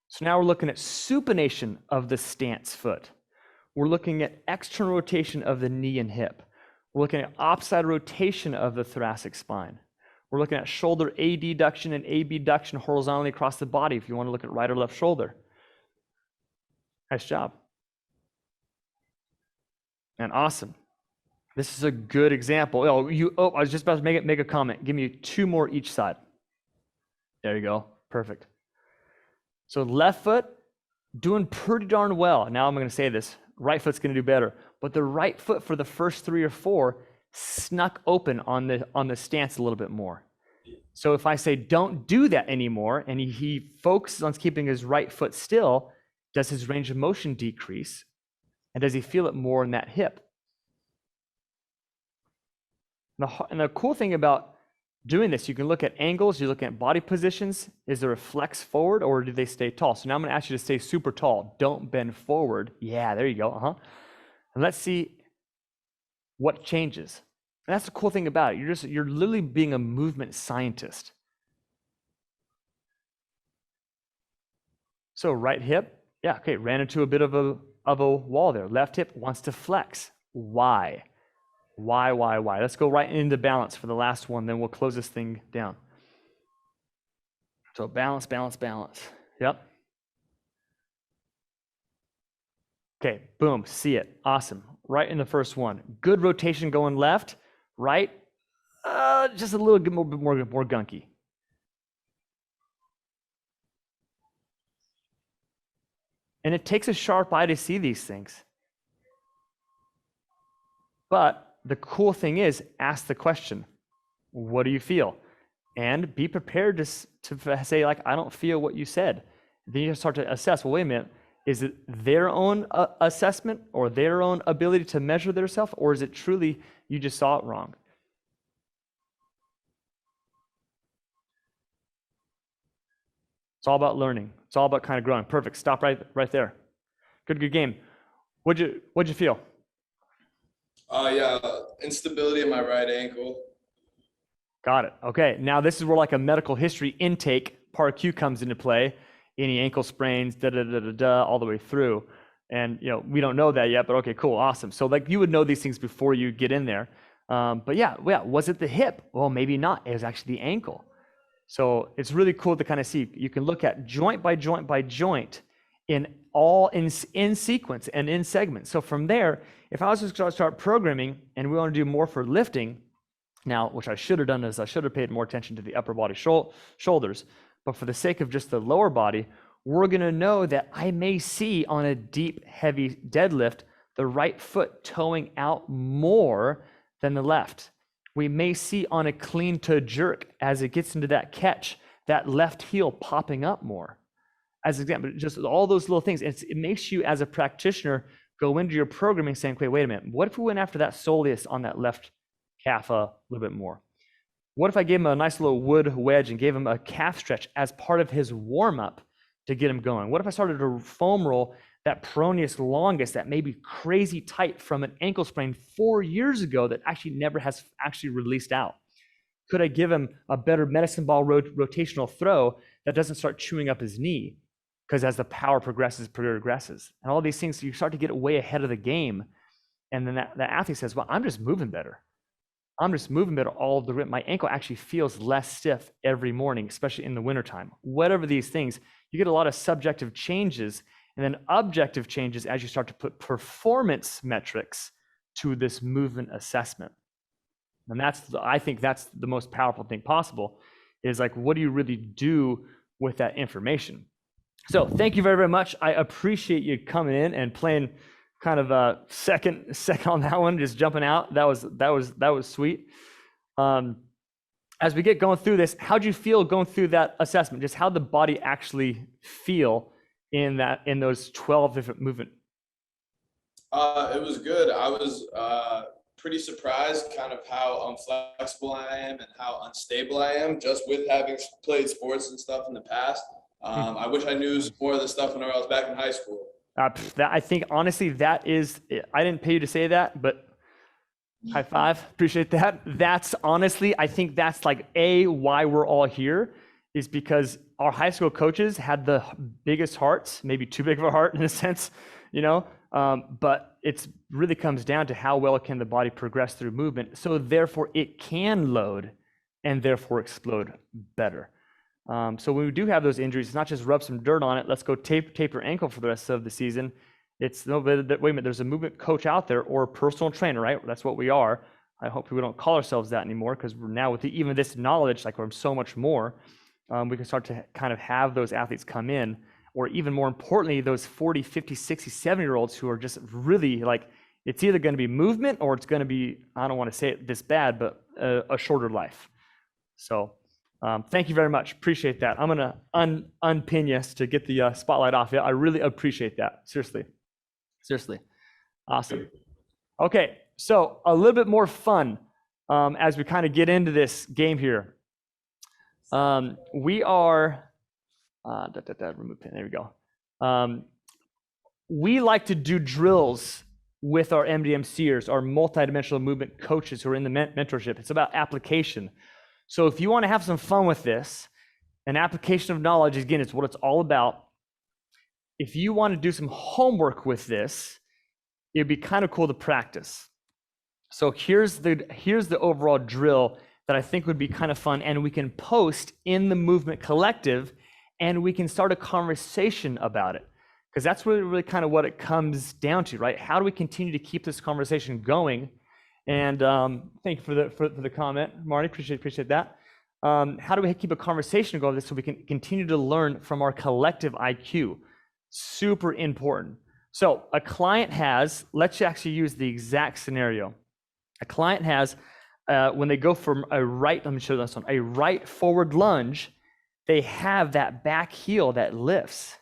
So now we're looking at supination of the stance foot. We're looking at external rotation of the knee and hip. We're looking at opposite rotation of the thoracic spine. We're looking at shoulder adduction and abduction horizontally across the body if you want to look at right or left shoulder. Nice job. And awesome. This is a good example. I was just about to make a comment. Give me 2 more each side. There you go. Perfect. So left foot, doing pretty darn well. Now I'm going to say this. Right foot's going to do better. But the right foot for the first 3 or 4 snuck open on the stance a little bit more. So if I say don't do that anymore, and he focuses on keeping his right foot still, does his range of motion decrease? And does he feel it more in that hip? And the cool thing about doing this, you can look at angles, you look at body positions. Is there a flex forward, or do they stay tall? So now I'm going to ask you to stay super tall. Don't bend forward. Yeah, there you go. And let's see what changes. And that's the cool thing about it. You're literally being a movement scientist. So right hip, yeah, okay, ran into a bit of a wall there. Left hip wants to flex. Why? Why? Let's go right into balance for the last one, then we'll close this thing down. So balance. Yep. Okay, boom, see it. Awesome. Right in the first one. Good rotation going left, right, just a little bit more gunky. And it takes a sharp eye to see these things. But the cool thing is, ask the question, what do you feel? And be prepared to say, like, I don't feel what you said. Then you start to assess, well, wait a minute, is it their own assessment or their own ability to measure their self, or is it truly you just saw it wrong? It's all about learning. It's all about kind of growing. Perfect. Stop right there. Good game. What'd you feel? Yeah, instability in my right ankle. Got it. Okay. Now this is where like a medical history intake part Q comes into play. Any ankle sprains, all the way through. And we don't know that yet, but okay, cool, awesome. So like you would know these things before you get in there. But yeah, was it the hip? Well, maybe not. It was actually the ankle. So it's really cool to kind of see. You can look at joint by joint by joint in sequence and in segments. So from there, if I was just going to start programming and we want to do more for lifting, now, which I should have done is I should have paid more attention to the upper body shoulders, but for the sake of just the lower body, we're going to know that I may see on a deep, heavy deadlift, the right foot toeing out more than the left. We may see on a clean to jerk, as it gets into that catch, that left heel popping up more. As an example, just all those little things. It makes you, as a practitioner, go into your programming saying, okay, wait a minute, what if we went after that soleus on that left calf a little bit more? What if I gave him a nice little wood wedge and gave him a calf stretch as part of his warm-up to get him going? What if I started to foam roll that peroneus longus that may be crazy tight from an ankle sprain 4 years ago that actually never has actually released out? Could I give him a better medicine ball rotational throw that doesn't start chewing up his knee? Because as the power progresses. And all these things, you start to get way ahead of the game. And then the athlete says, well, I'm just moving better. I'm just moving better all of the rhythm. My ankle actually feels less stiff every morning, especially in the wintertime. Whatever these things, you get a lot of subjective changes and then objective changes as you start to put performance metrics to this movement assessment. And I think that's the most powerful thing possible, is like, what do you really do with that information? So thank you very, very much. I appreciate you coming in and playing kind of a second on that one, just jumping out. That was sweet. As we get going through this, how'd you feel going through that assessment? Just how the body actually feel in those 12 different movement? It was good. I was pretty surprised kind of how unflexible I am and how unstable I am just with having played sports and stuff in the past. I wish I knew more of the stuff when I was back in high school. I think honestly, that is, I didn't pay you to say that, but high five, appreciate that. That's honestly, I think that's like why we're all here, is because our high school coaches had the biggest hearts, maybe too big of a heart in a sense, but it's really comes down to how well can the body progress through movement. So therefore it can load and therefore explode better. So when we do have those injuries, it's not just rub some dirt on it, let's go tape your ankle for the rest of the season. It's no, wait a minute, there's a movement coach out there or a personal trainer, right? That's what we are. I hope we don't call ourselves that anymore, because we're now with even this knowledge, like we're so much more, we can start to kind of have those athletes come in, or even more importantly, those 40, 50, 60, 70-year-olds who are just really like, it's either going to be movement or it's going to be, I don't want to say it this bad, but a shorter life. So thank you very much. Appreciate that. I'm going to unpin you to get the spotlight off you. I really appreciate that. Seriously. Awesome. Okay, so a little bit more fun as we kind of get into this game here. We are, remove pin, there we go. We like to do drills with our MDMCers, our multidimensional movement coaches who are in the mentorship. It's about application. So if you want to have some fun with this, an application of knowledge, again, it's what it's all about. If you want to do some homework with this, it'd be kind of cool to practice. So here's the overall drill that I think would be kind of fun, and we can post in the Movement Collective, and we can start a conversation about it, because that's really kind of what it comes down to, right? How do we continue to keep this conversation going? And thank you for the comment, Marty. Appreciate that. How do we keep a conversation going so we can continue to learn from our collective IQ? Super important. So a client has, let's actually use the exact scenario. A client has, when they go from a right, let me show this one, a right forward lunge, they have that back heel that lifts.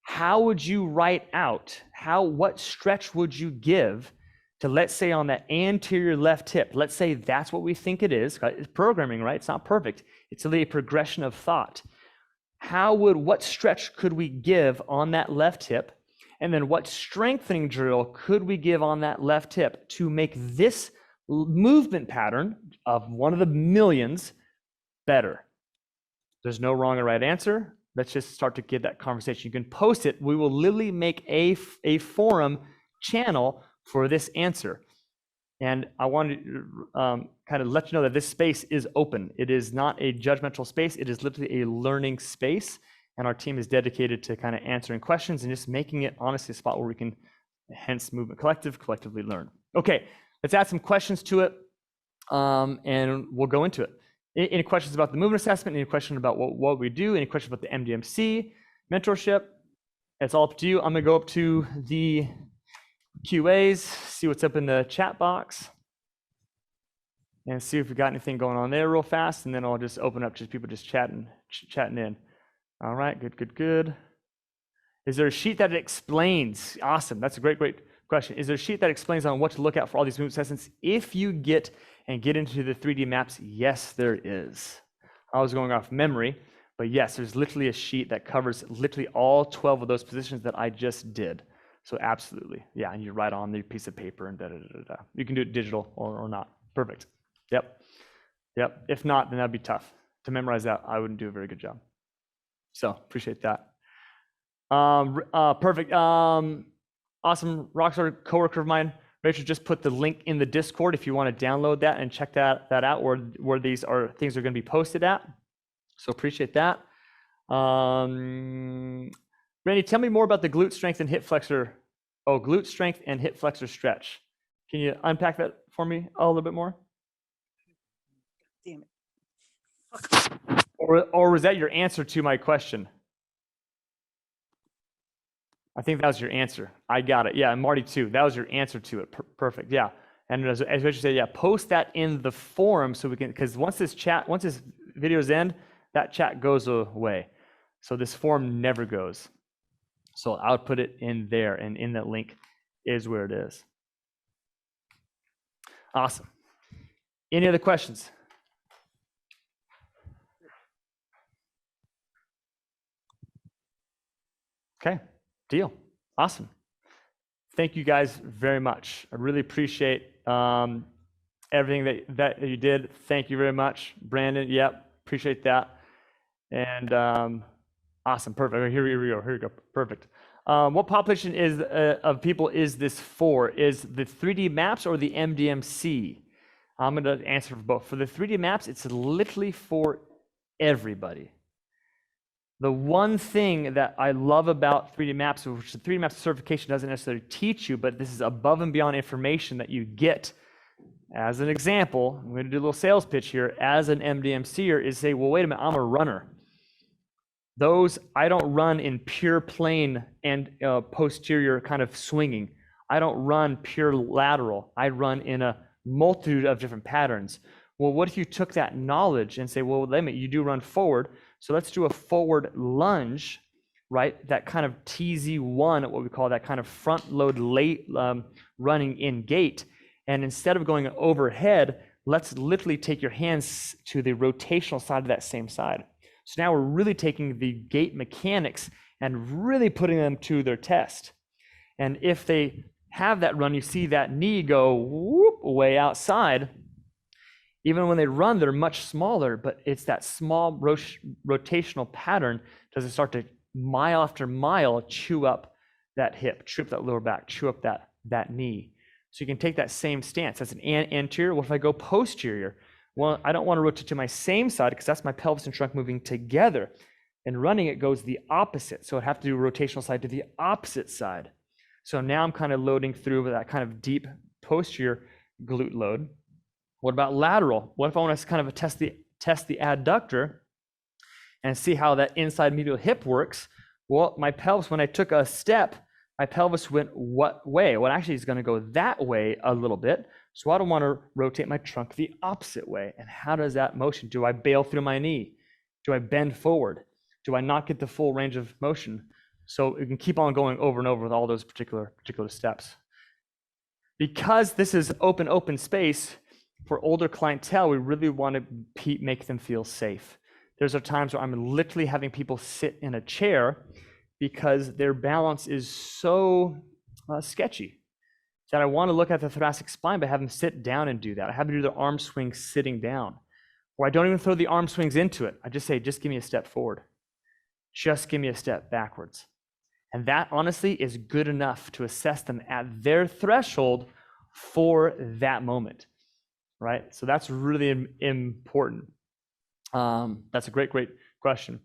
How would you write out, what stretch would you give to, let's say, on that anterior left hip? Let's say that's what we think it is. It's programming, right? It's not perfect. It's really a progression of thought. What stretch could we give on that left hip? And then what strengthening drill could we give on that left hip to make this movement pattern of one of the millions better? There's no wrong or right answer. Let's just start to get that conversation. You can post it. We will literally make a forum channel for this answer. And I wanted to kind of let you know that this space is open. It is not a judgmental space. It is literally a learning space. And our team is dedicated to kind of answering questions and just making it honestly a spot where we can, hence Movement Collective, collectively learn. Okay, let's add some questions to it, and we'll go into it. Any questions about the movement assessment? Any question about what we do? Any questions about the MDMC mentorship? It's all up to you. I'm gonna go up to the QAs, see what's up in the chat box, and see if we got anything going on there real fast, and then I'll just open up to people just chatting in. All right, good. Is there a sheet that explains? Awesome, that's a great question. Is there a sheet that explains on what to look at for all these movement assessments? If you get into the 3D maps, yes, there is. I was going off memory, but yes, there's literally a sheet that covers literally all 12 of those positions that I just did. So absolutely, yeah, and you write on the piece of paper and da-da-da-da. You can do it digital or not. Perfect. Yep. If not, then that'd be tough. To memorize that, I wouldn't do a very good job. So appreciate that. Perfect. Awesome. Rockstar coworker of mine, Rachel just put the link in the Discord if you want to download that and check that out, where these are things are going to be posted at. So appreciate that. Randy, tell me more about the glute strength and hip flexor. Oh, glute strength and hip flexor stretch. Can you unpack that for me a little bit more? Damn it. Or was that your answer to my question? I think that was your answer. I got it. Yeah, and Marty too. That was your answer to it. Perfect. Yeah. And as Rachel said, yeah, post that in the forum so we can, because once this videos end, that chat goes away. So this forum never goes. So I'll put it in there, and in that link is where it is. Awesome. Any other questions? Okay, deal. Awesome. Thank you guys very much. I really appreciate everything that you did. Thank you very much. Brandon, yep, appreciate that. And awesome, perfect. Here we go, perfect. What population of people is this for? Is the 3D maps or the MDMC? I'm gonna answer for both. For the 3D maps, it's literally for everybody. The one thing that I love about 3D maps, which the 3D maps certification doesn't necessarily teach you, but this is above and beyond information that you get. As an example, I'm going to do a little sales pitch here. As an MDMCer, is say, well, wait a minute, I'm a runner. Those, I don't run in pure plane and posterior kind of swinging. I don't run pure lateral. I run in a multitude of different patterns. Well, what if you took that knowledge and say, well, wait a minute, you do run forward, so let's do a forward lunge, right? That kind of TZ1, what we call that kind of front load late running in gait. And instead of going overhead, let's literally take your hands to the rotational side of that same side. So now we're really taking the gait mechanics and really putting them to their test. And if they have that run, you see that knee go whoop, way outside. Even when they run, they're much smaller, but it's that small rotational pattern. Does it start to mile after mile chew up that hip, chew up that lower back, chew up that knee? So you can take that same stance. That's an anterior. What if I go posterior? Well, I don't want to rotate to my same side because that's my pelvis and trunk moving together. And running, it goes the opposite. So I'd have to do a rotational side to the opposite side. So now I'm kind of loading through with that kind of deep posterior glute load. What about lateral? What if I want to kind of test the adductor and see how that inside medial hip works? Well, my pelvis, when I took a step, my pelvis went what way? Well, actually, it's going to go that way a little bit. So I don't want to rotate my trunk the opposite way. And how does that motion? Do I bail through my knee? Do I bend forward? Do I not get the full range of motion? So you can keep on going over and over with all those particular steps. Because this is open space, for older clientele, we really want to make them feel safe. There's times where I'm literally having people sit in a chair because their balance is so sketchy that I want to look at the thoracic spine, but have them sit down and do that. I have them do their arm swings sitting down. Or I don't even throw the arm swings into it. I just say, just give me a step forward. Just give me a step backwards. And that honestly is good enough to assess them at their threshold for that moment. Right? So that's really important. That's a great question.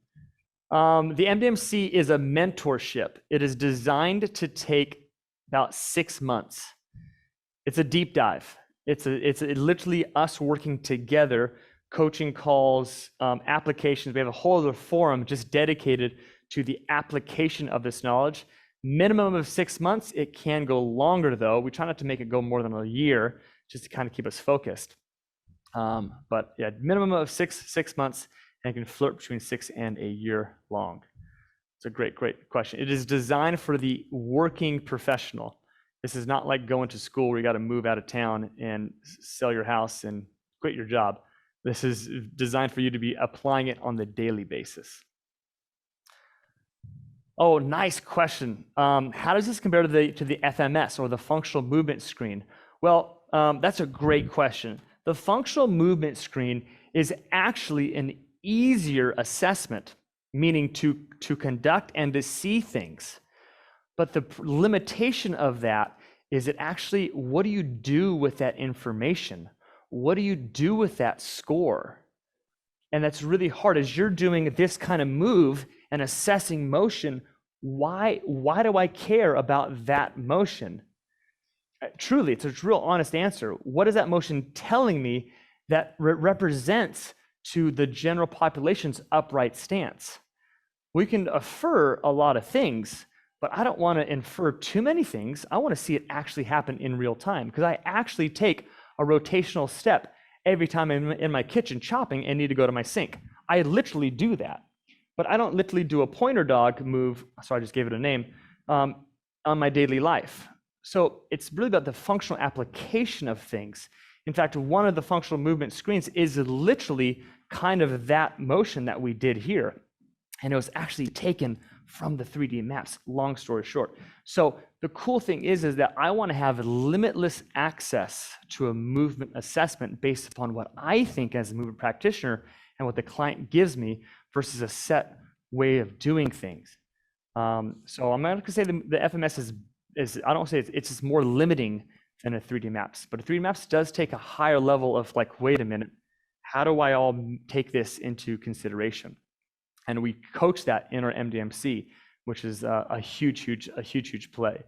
The MDMC is a mentorship. It is designed to take about 6 months. It's a deep dive. It's literally us working together, coaching calls, applications. We have a whole other forum just dedicated to the application of this knowledge. Minimum of 6 months. It can go longer though. We try not to make it go more than a year, just to kind of keep us focused. But yeah, minimum of six months, and it can flirt between 6 and a year long. It's a great question. It is designed for the working professional. This is not like going to school where you got to move out of town and sell your house and quit your job. This is designed for you to be applying it on the daily basis. Oh, nice question. How does this compare to the FMS or the functional movement screen? Well, that's a great question. The functional movement screen is actually an easier assessment, meaning to conduct and to see things. But the limitation of that is it actually, what do you do with that information? What do you do with that score? And that's really hard as you're doing this kind of move and assessing motion. Why do I care about that motion? Truly, it's a real honest answer. What is that motion telling me that represents to the general population's upright stance? We can infer a lot of things, but I don't want to infer too many things. I want to see it actually happen in real time, because I actually take a rotational step every time I'm in my kitchen chopping and need to go to my sink. I literally do that, but I don't literally do a pointer dog move, so I just gave it a name, on my daily life. So it's really about the functional application of things. In fact, one of the functional movement screens is literally kind of that motion that we did here. And it was actually taken from the 3D maps, long story short. So the cool thing is that I want to have limitless access to a movement assessment based upon what I think as a movement practitioner and what the client gives me versus a set way of doing things. So I'm not going to say the FMS is I don't say it's just more limiting than a 3D maps, but a 3D maps does take a higher level of like, wait a minute, how do I all take this into consideration? And we coach that in our MDMC, which is a huge play.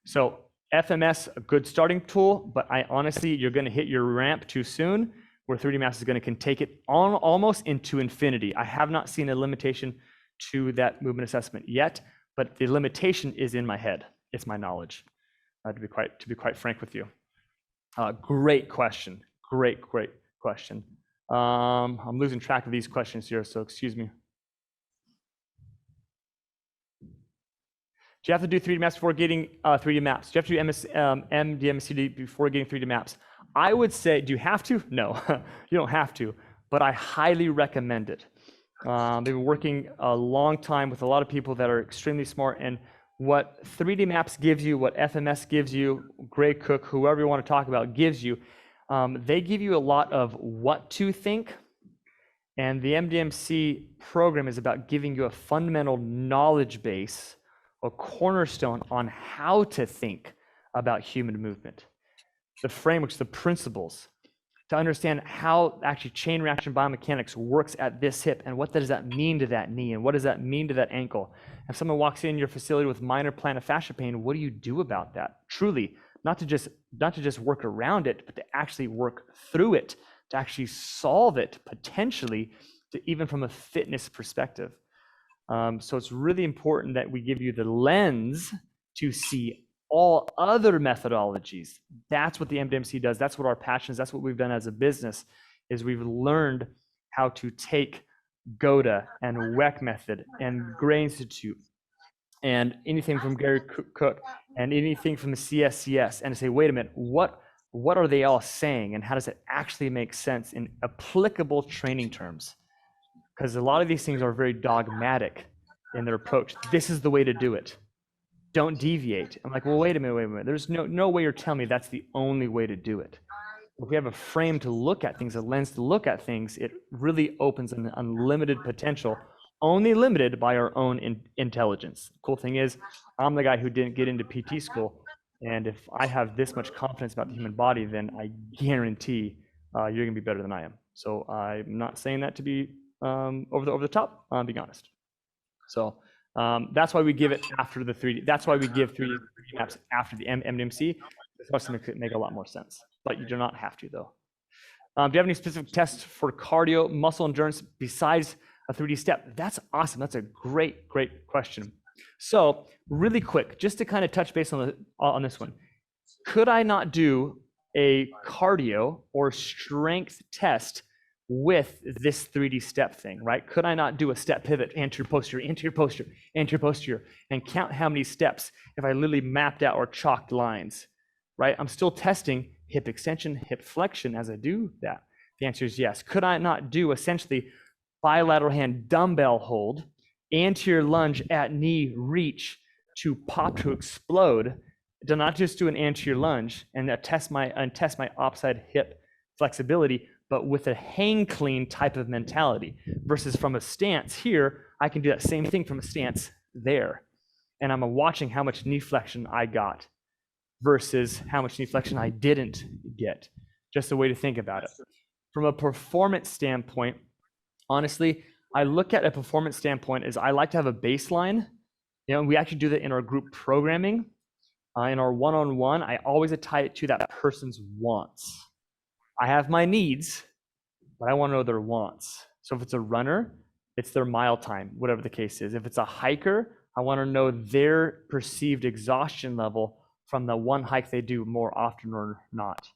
So FMS, a good starting tool, but I honestly, you're going to hit your ramp too soon, where 3D Maps is going to take it on almost into infinity. I have not seen a limitation to that movement assessment yet, but the limitation is in my head. It's my knowledge, to be quite frank with you. Great question. Great question. I'm losing track of these questions here, so excuse me. Do you have to do 3D maps before getting 3D maps? Do you have to do MDMCD before getting 3D maps? I would say, do you have to? No, you don't have to, but I highly recommend it. They've been working a long time with a lot of people that are extremely smart, and what 3D maps gives you, what FMS gives you, Gray Cook, whoever you want to talk about gives you, they give you a lot of what to think, and the MDMC program is about giving you a fundamental knowledge base, a cornerstone on how to think about human movement, the frameworks, the principles, to understand how actually chain reaction biomechanics works at this hip, and what does that mean to that knee, and what does that mean to that ankle. If someone walks in your facility with minor plantar fascia pain, what do you do about that? Truly, not to just work around it, but to actually work through it, to actually solve it potentially, to even from a fitness perspective. So it's really important that we give you the lens to see all other methodologies. That's what the MDMC does. That's what our passion is. That's what we've done as a business, is we've learned how to take GOTA and WEC method and Gray Institute and anything from Gary Cook and anything from the CSCS, and to say, wait a minute, what are they all saying, and how does it actually make sense in applicable training terms? Because a lot of these things are very dogmatic in their approach. This is the way to do it. Don't deviate. I'm like, well, wait a minute. There's no way you're telling me that's the only way to do it. If we have a frame to look at things, a lens to look at things, it really opens an unlimited potential, only limited by our own intelligence. The cool thing is, I'm the guy who didn't get into PT school, and if I have this much confidence about the human body, then I guarantee you're gonna be better than I am. So I'm not saying that to be over the top, I'm being honest. So that's why we give it after the 3D. That's why we give 3D maps after the MDMC. This must make a lot more sense, but you do not have to, though. Do you have any specific tests for cardio, muscle endurance besides a 3D step? That's awesome. That's a great question. So really quick, just to kind of touch base on this one, could I not do a cardio or strength test with this 3D step thing, right? Could I not do a step pivot, anterior posterior, and count how many steps if I literally mapped out or chalked lines, right? I'm still testing hip extension, hip flexion as I do that. The answer is yes. Could I not do essentially bilateral hand dumbbell hold, anterior lunge at knee reach to pop to explode, to not just do an anterior lunge and test my offside hip flexibility, but with a hang clean type of mentality, versus from a stance here, I can do that same thing from a stance there. And I'm watching how much knee flexion I got. versus how much knee flexion I didn't get. Just a way to think about it. From a performance standpoint, honestly, I look at a performance standpoint as I like to have a baseline. And we actually do that in our group programming. In our one-on-one, I always tie it to that person's wants. I have my needs, but I want to know their wants. So if it's a runner, it's their mile time, whatever the case is. If it's a hiker, I want to know their perceived exhaustion level from the one hike they do more often or not.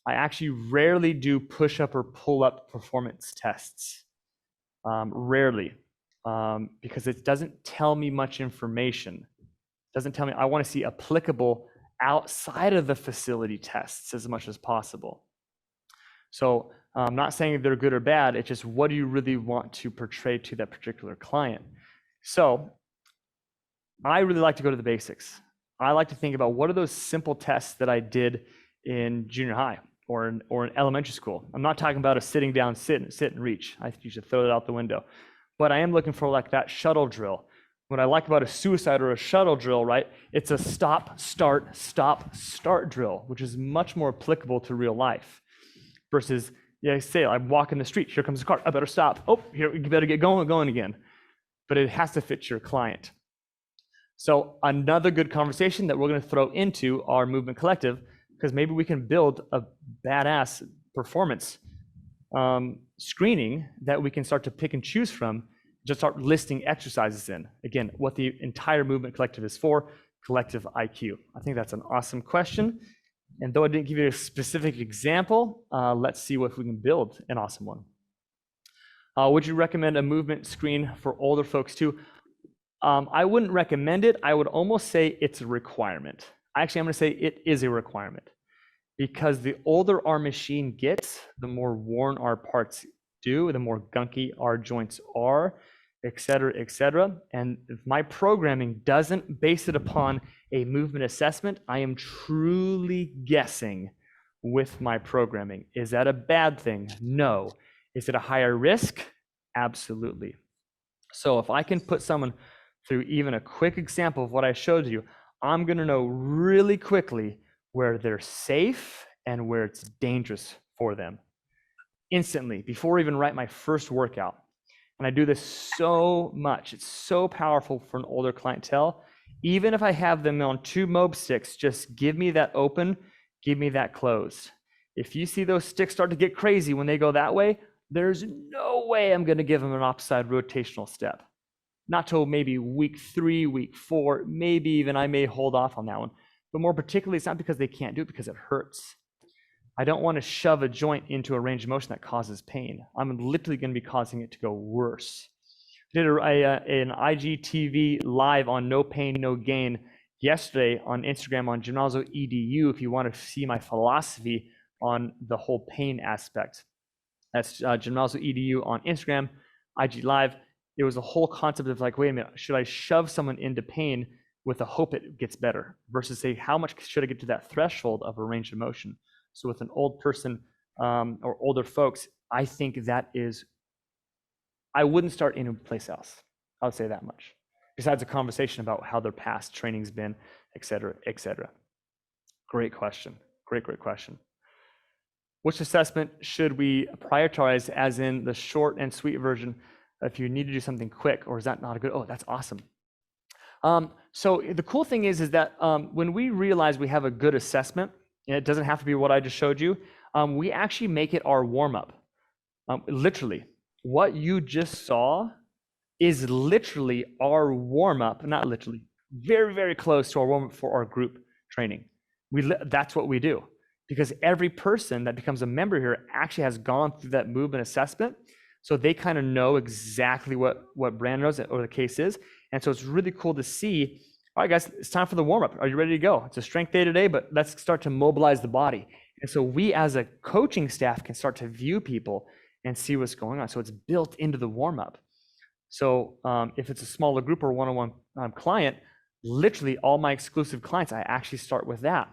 I actually rarely do push-up or pull-up performance tests. Rarely, because it doesn't tell me much information. It doesn't tell me, I want to see applicable outside of the facility tests as much as possible. So I'm not saying they're good or bad, it's just what do you really want to portray to that particular client? So I really like to go to the basics. I like to think about what are those simple tests that I did in junior high or in elementary school. I'm not talking about a sitting down, sit and reach. I think you should throw that out the window. But I am looking for like that shuttle drill. What I like about a suicide or a shuttle drill, right? It's a stop, start drill, which is much more applicable to real life. Versus, yeah, say I'm walking the street, here comes a car, I better stop. Oh, here, you better get going again. But it has to fit your client. So another good conversation that we're going to throw into our movement collective, because maybe we can build a badass performance screening that we can start to pick and choose from, just start listing exercises in. Again, what the entire movement collective is for, collective IQ. I think that's an awesome question. And though I didn't give you a specific example, let's see if we can build an awesome one. Would you recommend a movement screen for older folks too? I wouldn't recommend it. I would almost say it's a requirement. Actually, I'm going to say it is a requirement, because the older our machine gets, the more worn our parts do, the more gunky our joints are, et cetera, et cetera. And if my programming doesn't base it upon a movement assessment, I am truly guessing with my programming. Is that a bad thing? No. Is it a higher risk? Absolutely. So if I can put someone through even a quick example of what I showed you, I'm going to know really quickly where they're safe and where it's dangerous for them instantly, before I even write my first workout. And I do this so much. It's so powerful for an older clientele. Even if I have them on 2 mob sticks, just give me that open, give me that closed. If you see those sticks start to get crazy when they go that way, there's no way I'm going to give them an offside rotational step. Not till maybe week 3, week 4, maybe even I may hold off on that one. But more particularly, it's not because they can't do it, because it hurts. I don't want to shove a joint into a range of motion that causes pain. I'm literally going to be causing it to go worse. I did an IGTV live on No Pain, No Gain yesterday on Instagram on Gymnazo EDU if you want to see my philosophy on the whole pain aspect. That's Gymnazo EDU on Instagram, IG Live. It was a whole concept of like, wait a minute, should I shove someone into pain with the hope it gets better versus say, how much should I get to that threshold of a range of motion? So with an old person or older folks, I think that is, I wouldn't start any place else. I would say that much. Besides a conversation about how their past training's been, et cetera, et cetera. Great question. Great question. Which assessment should we prioritize, as in the short and sweet version if you need to do something quick, or is that not a good? Oh, that's awesome. So the cool thing is that when we realize we have a good assessment, and it doesn't have to be what I just showed you, we actually make it our warm-up. Literally, what you just saw is literally our warm-up, not literally, very, very close to our warm-up for our group training. That's what we do, because every person that becomes a member here actually has gone through that movement assessment, so they kind of know exactly what brand knows or the case is. And so it's really cool to see, all right, guys, it's time for the warm-up. Are you ready to go? It's a strength day today, but let's start to mobilize the body. And so we as a coaching staff can start to view people and see what's going on. So it's built into the warm-up. So if it's a smaller group or one-on-one client, literally all my exclusive clients, I actually start with that.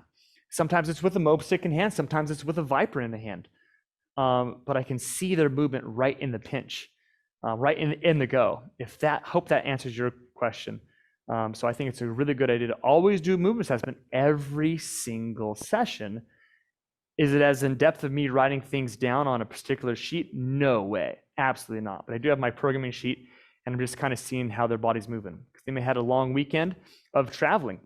Sometimes it's with a mob stick in hand, sometimes it's with a Viper in the hand. But I can see their movement right in the pinch, right in the go. Hope that answers your question. So I think it's a really good idea to always do movement assessment every single session. Is it as in depth of me writing things down on a particular sheet? No way, absolutely not. But I do have my programming sheet, and I'm just kind of seeing how their body's moving. Because they may have had a long weekend of traveling,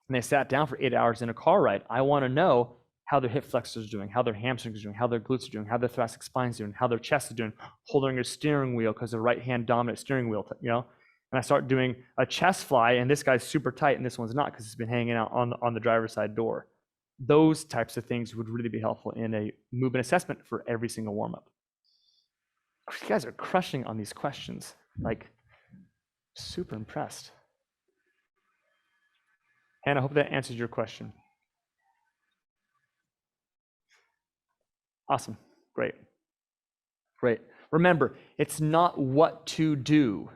and they sat down for 8 hours in a car ride. I want to know how their hip flexors are doing, how their hamstrings are doing, how their glutes are doing, how their thoracic spine is doing, how their chest is doing, holding a steering wheel because the right hand dominant steering wheel, And I start doing a chest fly, and this guy's super tight, and this one's not because it's been hanging out on the driver's side door. Those types of things would really be helpful in a movement assessment for every single warm-up. You guys are crushing on these questions. Like, super impressed. And I hope that answers your question. Awesome. Great. Great. Remember, it's not what to do.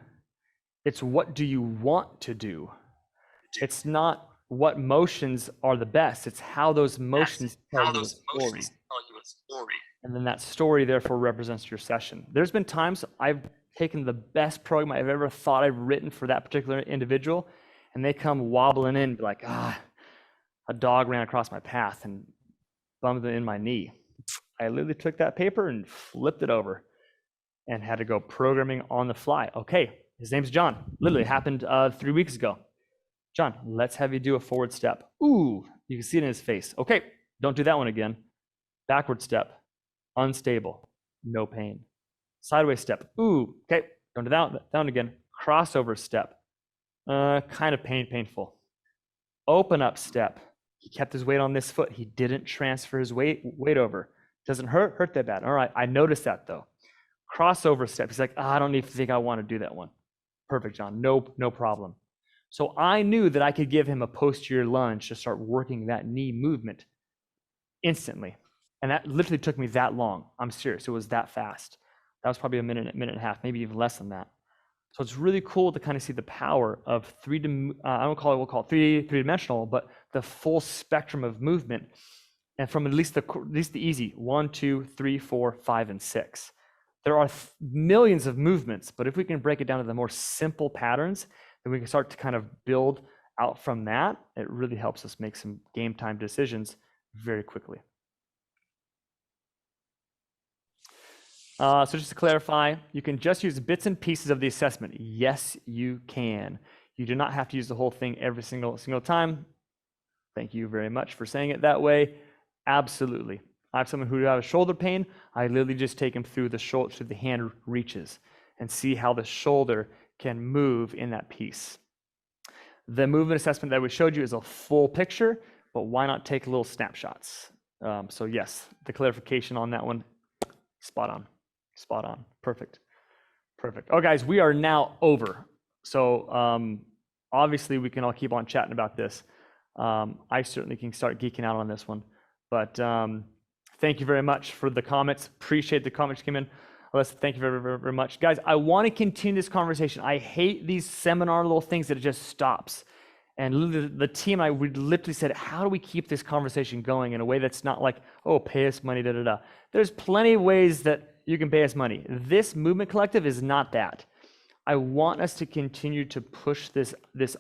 It's what do you want to do. It's not what motions are the best. It's how those motions tell you a story. And then that story therefore represents your session. There's been times I've taken the best program I've ever thought I've written for that particular individual, and they come wobbling in and be like, a dog ran across my path and bumped in my knee. I literally took that paper and flipped it over and had to go programming on the fly. Okay, his name's John. Literally happened 3 weeks ago. John, let's have you do a forward step. Ooh, you can see it in his face. Okay, don't do that one again. Backward step, unstable, no pain. Sideways step. Ooh, okay, don't do that one again. Crossover step, kind of painful. Open up step. He kept his weight on this foot. He didn't transfer his weight over. Doesn't hurt that bad. All right, I noticed that though. Crossover step. He's like, I don't even think I want to do that one. Perfect, John. No problem. So I knew that I could give him a posterior lunge to start working that knee movement instantly. And that literally took me that long. I'm serious. It was that fast. That was probably a minute and a half, maybe even less than that. So it's really cool to kind of see the power of we'll call it three-dimensional, but the full spectrum of movement. And from at least the easy 1, 2, 3, 4, 5, and 6. There are millions of movements, but if we can break it down to the more simple patterns, then we can start to kind of build out from that. It really helps us make some game time decisions very quickly. So just to clarify, you can just use bits and pieces of the assessment. Yes, you can. You do not have to use the whole thing every single time. Thank you very much for saying it that way. Absolutely. I have someone who has shoulder pain. I literally just take him through the shoulder, through the hand reaches, and see how the shoulder can move in that piece. The movement assessment that we showed you is a full picture, but why not take little snapshots? So yes, the clarification on that one, spot on. Perfect. Oh guys, we are now over. So obviously we can all keep on chatting about this. I certainly can start geeking out on this one, but thank you very much for the comments. Appreciate the comments that came in. Alyssa, thank you very, very, very much. Guys, I want to continue this conversation. I hate these seminar little things that it just stops. And the team and I, we literally said, how do we keep this conversation going in a way that's not like, oh, pay us money, da-da-da. There's plenty of ways that you can pay us money. This movement collective is not that. I want us to continue to push this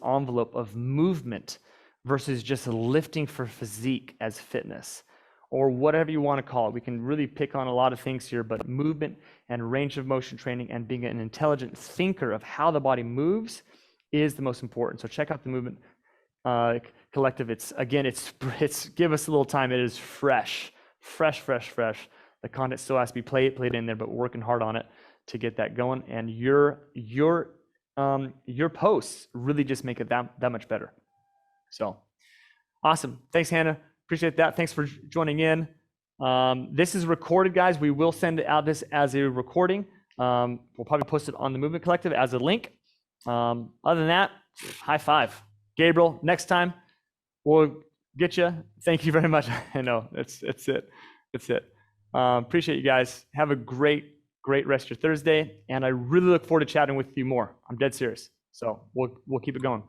envelope of movement versus just lifting for physique as fitness, or whatever you want to call it. We can really pick on a lot of things here, but movement and range of motion training and being an intelligent thinker of how the body moves is the most important. So check out the movement collective. It's give us a little time. It is fresh. The content still has to be played in there, but we're working hard on it to get that going. And your posts really just make it that much better. So awesome. Thanks, Hannah. Appreciate that. Thanks for joining in. This is recorded, guys. We will send out this as a recording. We'll probably post it on the Movement Collective as a link. Other than that, high five. Gabriel, next time we'll get you. Thank you very much. I know, it's it. Appreciate you guys. Have a great rest of your Thursday. And I really look forward to chatting with you more. I'm dead serious. So we'll keep it going.